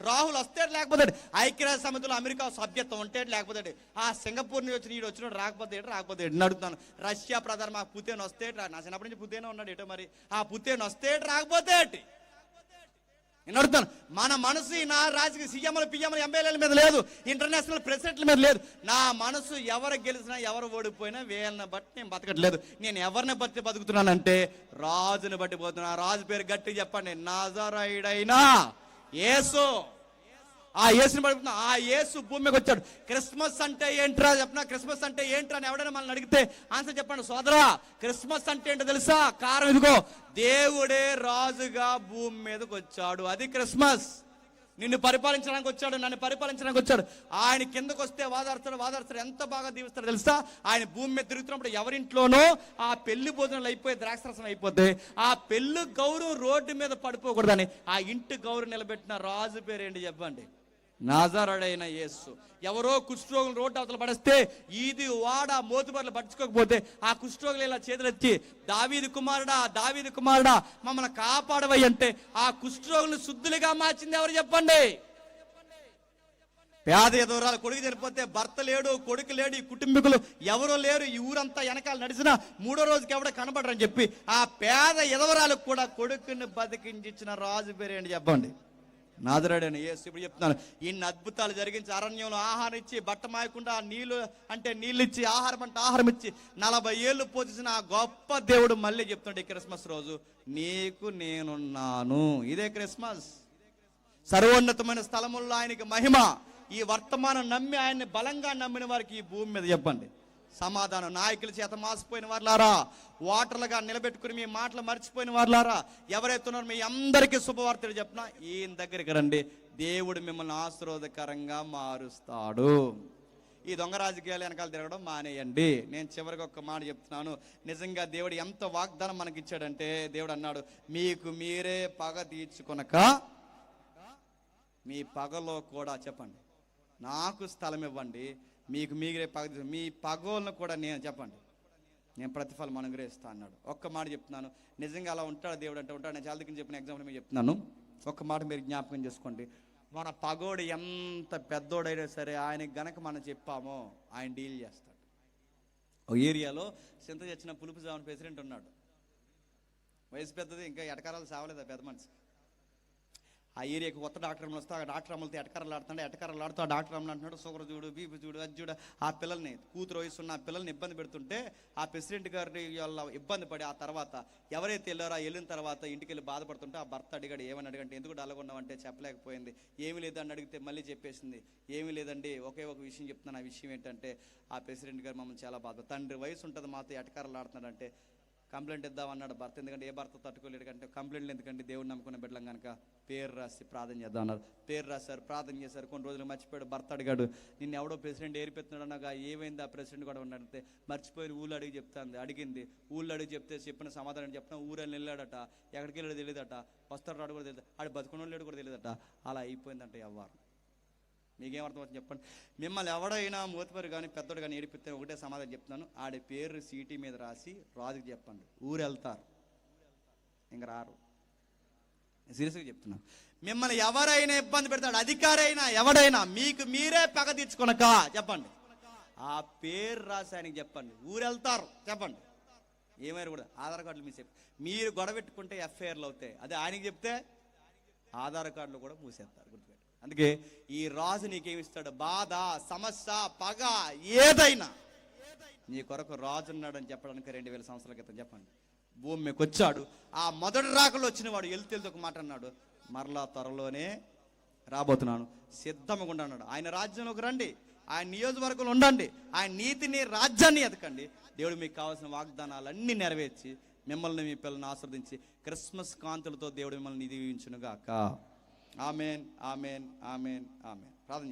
రాహుల్ వస్తే లేకపోతే, ఐక్యరాజ్య సమితిలో అమెరికా సభ్యత్వం ఉంటే లేకపోతే, ఆ సింగపూర్ నుంచి వచ్చిన రాకపోతే అడుగుతున్నాను. రష్యా ప్రధాని మాకు పుతేన్ వస్తే, నా చిన్నప్పటి నుంచి పుతేనే ఉన్నాడు ఏటో, మరి ఆ పుతేన్ వస్తే రాకపోతే నేను అడుగుతాను. మన మనసు నా రాజకీయ సీఎంలు, పిఎంలు, ఎమ్మెల్యేల మీద లేదు, ఇంటర్నేషనల్ ప్రెసిడెంట్ల మీద లేదు. నా మనసు ఎవరు గెలిచినా ఎవరు ఓడిపోయినా వీళ్ళని బట్టి నేను బతకట్లేదు. నేను ఎవరిని బట్టి బతుకుతున్నానంటే రాజుని బట్టి పోతున్నా. రాజు పేరు గట్టి చెప్పండి, నజరేయుడైన యేసు. ఆ యేసుని పడుతున్నా. ఆ యేసు భూమికి వచ్చాడు. క్రిస్మస్ అంటే ఏంట్రా చెప్పినా? క్రిస్మస్ అంటే ఏంట్రా అని ఎవడైనా మనల్ని అడిగితే ఆన్సర్ చెప్పండి సోదరా. క్రిస్మస్ అంటే ఏంటో తెలుసా? కారణం ఇదిగో, దేవుడే రాజుగా భూమి మీదకి వచ్చాడు, అది క్రిస్మస్. నిన్ను పరిపాలించడానికి వచ్చాడు, నన్ను పరిపాలించడానికి వచ్చాడు. ఆయన కిందకు వస్తే వాదాడుతాడు, ఎంత బాగా దీవిస్తాడు తెలుసా? ఆయన భూమి మీద తిరుగుతున్నప్పుడు ఎవరింట్లోనో ఆ పెళ్లి భోజనాలు అయిపోయి ద్రాక్షరసం అయిపోతే ఆ పెళ్లి గౌరవం రోడ్డు మీద పడిపోకూడదని ఆ ఇంటి గౌరవం నిలబెట్టిన రాజు పేరు ఏంటి చెప్పండి? నజరేయుడైన యేసు. ఎవరో కుష్ఠరోగులు రోడ్డు అవతల పడిస్తే ఈది వాడ మోతుబర్లు పట్టించుకోకపోతే ఆ కుష్ఠరోగులు ఇలా చేతులెత్తి, దావీదు కుమారుడా మమ్మల్ని కాపాడవై అంటే ఆ కుష్ఠరోగులను శుద్ధులుగా మార్చింది ఎవరు చెప్పండి? పేద ఎదవరాలు కొడుకు చనిపోతే భర్త లేడు, కొడుకు లేడు, ఈ కుటుంబీకులు ఎవరో లేరు, ఈ ఊరంతా వెనకాల నడిచినా 3వ రోజుకి ఎవడ కనబడరని చెప్పి ఆ పేద ఎదవరాలకు కూడా కొడుకుని బతికించిన రాజు పేరు ఏంటి చెప్పండి? నాజరేయుడైన యేసు. ఇప్పుడు చెప్తున్నాను, ఇన్ని అద్భుతాలు జరిగించి అరణ్యంలో ఆహారం ఇచ్చి బట్ట మాయకుండా నీళ్లు అంటే నీళ్ళు ఇచ్చి ఆహారం అంటే ఆహారం ఇచ్చి 40 ఏళ్ళు పోషించిన ఆ గొప్ప దేవుడు మళ్ళీ చెప్తున్నాడు ఈ క్రిస్మస్ రోజు, నీకు నేనున్నాను. ఇదే క్రిస్మస్. సర్వోన్నతమైన స్థలముల్లో ఆయనకి మహిమ. ఈ వర్తమానం నమ్మి ఆయన్ని బలంగా నమ్మిన వారికి ఈ భూమి మీద చెప్పండి సమాధానం. నాయకుల చేత మాసిపోయిన వారులారా, ఓటర్లుగా నిలబెట్టుకుని మీ మాటలు మర్చిపోయిన వారులారా, ఎవరైతే ఉన్నారో మీ అందరికీ శుభవార్తలు చెప్పిన ఈయన దగ్గరికి రండి, దేవుడు మిమ్మల్ని ఆశీర్వాదకరంగా మారుస్తాడు. ఈ దొంగ రాజకీయాలు వెనకాల తిరగడం మానేయండి. నేను చివరికి ఒక్క మాట చెప్తున్నాను, నిజంగా దేవుడు ఎంత వాగ్దానం మనకి ఇచ్చాడంటే, దేవుడు అన్నాడు, మీకు మీరే పగ తీర్చుకొనక మీ పగలో కూడా చెప్పండి నాకు స్థలం ఇవ్వండి, మీకు మీరే పగ, మీ పగోళ్ళను కూడా నేను చెప్పండి నేను ప్రతిఫలం అనుగ్రహిస్తా అన్నాడు. ఒక్క మాట చెప్తున్నాను, నిజంగా అలా ఉంటాడు దేవుడు అంటే ఉంటాడు. నేను చాలా దగ్గర చెప్పిన ఎగ్జాంపుల్ మీకు చెప్తున్నాను. ఒక్క మాట మీరు జ్ఞాపకం చేసుకోండి, మన పగోడు ఎంత పెద్దోడైనా సరే ఆయనకి గనక మనం చెప్పామో ఆయన డీల్ చేస్తాడు. ఒక ఏరియాలో చింత చచ్చిన పులుపు జామని ప్రెసిడెంట్ ఉన్నాడు. వయసు పెద్దది, ఇంకా ఎటకారాలు సావలేదు ఆ పెద్ద మనిషి. ఆ ఏరియాకి కొత్త డాక్టర్ అమ్మలు వస్తే ఆ డాక్టర్ అమ్మలతో ఎటకరాలు ఆడుతూ ఆ డాక్టర్ అమ్మలు అంటున్నాడు, షుగర్ చూడు, బీపీ చూడు, అది చూడు. ఆ పిల్లల్ని, కూతురు వయసున్న ఆ పిల్లల్ని ఇబ్బంది పెడుతుంటే ఆ ప్రెసిడెంట్ గారి వాళ్ళ ఇబ్బంది పడి ఆ తర్వాత ఎవరైతే వెళ్ళారో వెళ్ళిన తర్వాత ఇంటికి వెళ్ళి బాధపడుతుంటే ఆ భర్త అడిగాడు, ఏమని అడిగంటే, ఎందుకు డల్లగొన్నావంటే చెప్పలేకపోయింది. ఏమీ లేదని అడిగితే మళ్ళీ చెప్పేసింది, ఏమీ లేదండి ఒకే ఒక విషయం చెప్తున్నాను. ఆ విషయం ఏంటంటే, ఆ ప్రెసిడెంట్ గారు మమ్మల్ని చాలా బాధ, తండ్రి వయసు ఉంటుంది మాతో ఎటకారాలు ఆడుతున్నాడంటే కంప్లైంట్ ఇద్దామన్నాడు భర్త. ఎందుకంటే ఏ భర్త తట్టుకోలేడు కంటే కంప్లైంట్లు ఎందుకంటే దేవుడు నమ్ముకున్న బిడ్డలం కనుక పేరు రాసి ప్రార్థన చేద్దాం అన్నారు. పేరు రాశారు, ప్రార్థన చేశారు. కొన్ని రోజులు మర్చిపోయాడు. భర్త అడిగాడు, నిన్ను ఎవడో ప్రెసిడెంట్ ఏరిపెత్తున్నాడు అన్నాగా, ఏమైంది ఆ ప్రెసిడెంట్ కూడా ఉన్నాడంటే, మర్చిపోయి ఊళ్ళు అడిగి చెప్తాంది. అడిగింది, ఊళ్ళు అడిగి చెప్తే చెప్పిన సమాధానం చెప్తాను. ఊరెళ్ళి వెళ్ళాడట, ఎక్కడికి వెళ్ళాడు తెలియదట, వస్తాడు రాడు కూడా తెలియదు, ఆడు బతుకున్న లేడు కూడా తెలియదట. అలా అయిపోయిందంట వ్యవహారం. మీకేమర్థమవుతుంది చెప్పండి? మిమ్మల్ని ఎవడైనా మూతపరి కానీ పెద్దోడు కానీ ఏడిపిస్తే ఒకటే సమాధానం చెప్తున్నాను, ఆడి పేరు సీటీ మీద రాసి రాజుకి చెప్పండి, ఊరు వెళ్తారు, ఇంక రారు. సీరియస్గా చెప్తున్నాను, మిమ్మల్ని ఎవరైనా ఇబ్బంది పెడతాడు, అధికారైనా ఎవడైనా, మీకు మీరే పగ తీర్చుకొనక చెప్పండి, ఆ పేరు రాసి ఆయనకి చెప్పండి, ఊరు వెళ్తారు చెప్పండి. ఏమైనా కూడా ఆధార్ కార్డులు మీరు గొడవ పెట్టుకుంటే ఎఫ్ఐఆర్లు అవుతాయి, అదే ఆయనకి చెప్తే ఆధార్ కార్డులు కూడా మూసేస్తారు. గుర్తుపెట్టు. అందుకే ఈ రాజు నీకేమిస్తాడు? బాధ, సమస్య, పగ ఏదైనా నీ కొరకు రాజు ఉన్నాడని చెప్పడానికి 2000 సంవత్సరాల క్రితం చెప్పండి భూమి మీదకి వచ్చాడు. ఆ మొదటి రాకలో వచ్చిన వాడు వెళ్తూ ఒక మాట అన్నాడు, మరలా త్వరలోనే రాబోతున్నాను, సిద్ధంగా ఉండండి. ఆయన రాజ్యంలోకి రండి, ఆయన నియోజకవర్గంలో ఉండండి, ఆయన నీతిని రాజ్యాన్ని ఎదకండి. దేవుడు మీకు కావాల్సిన వాగ్దానాలన్నీ నెరవేర్చి మిమ్మల్ని మీ పిల్లల్ని ఆస్వాదించి క్రిస్మస్ కాంతులతో దేవుడు మిమ్మల్ని దీవించునుగాక. Amen, amen, amen, amen. ప్రార్థన.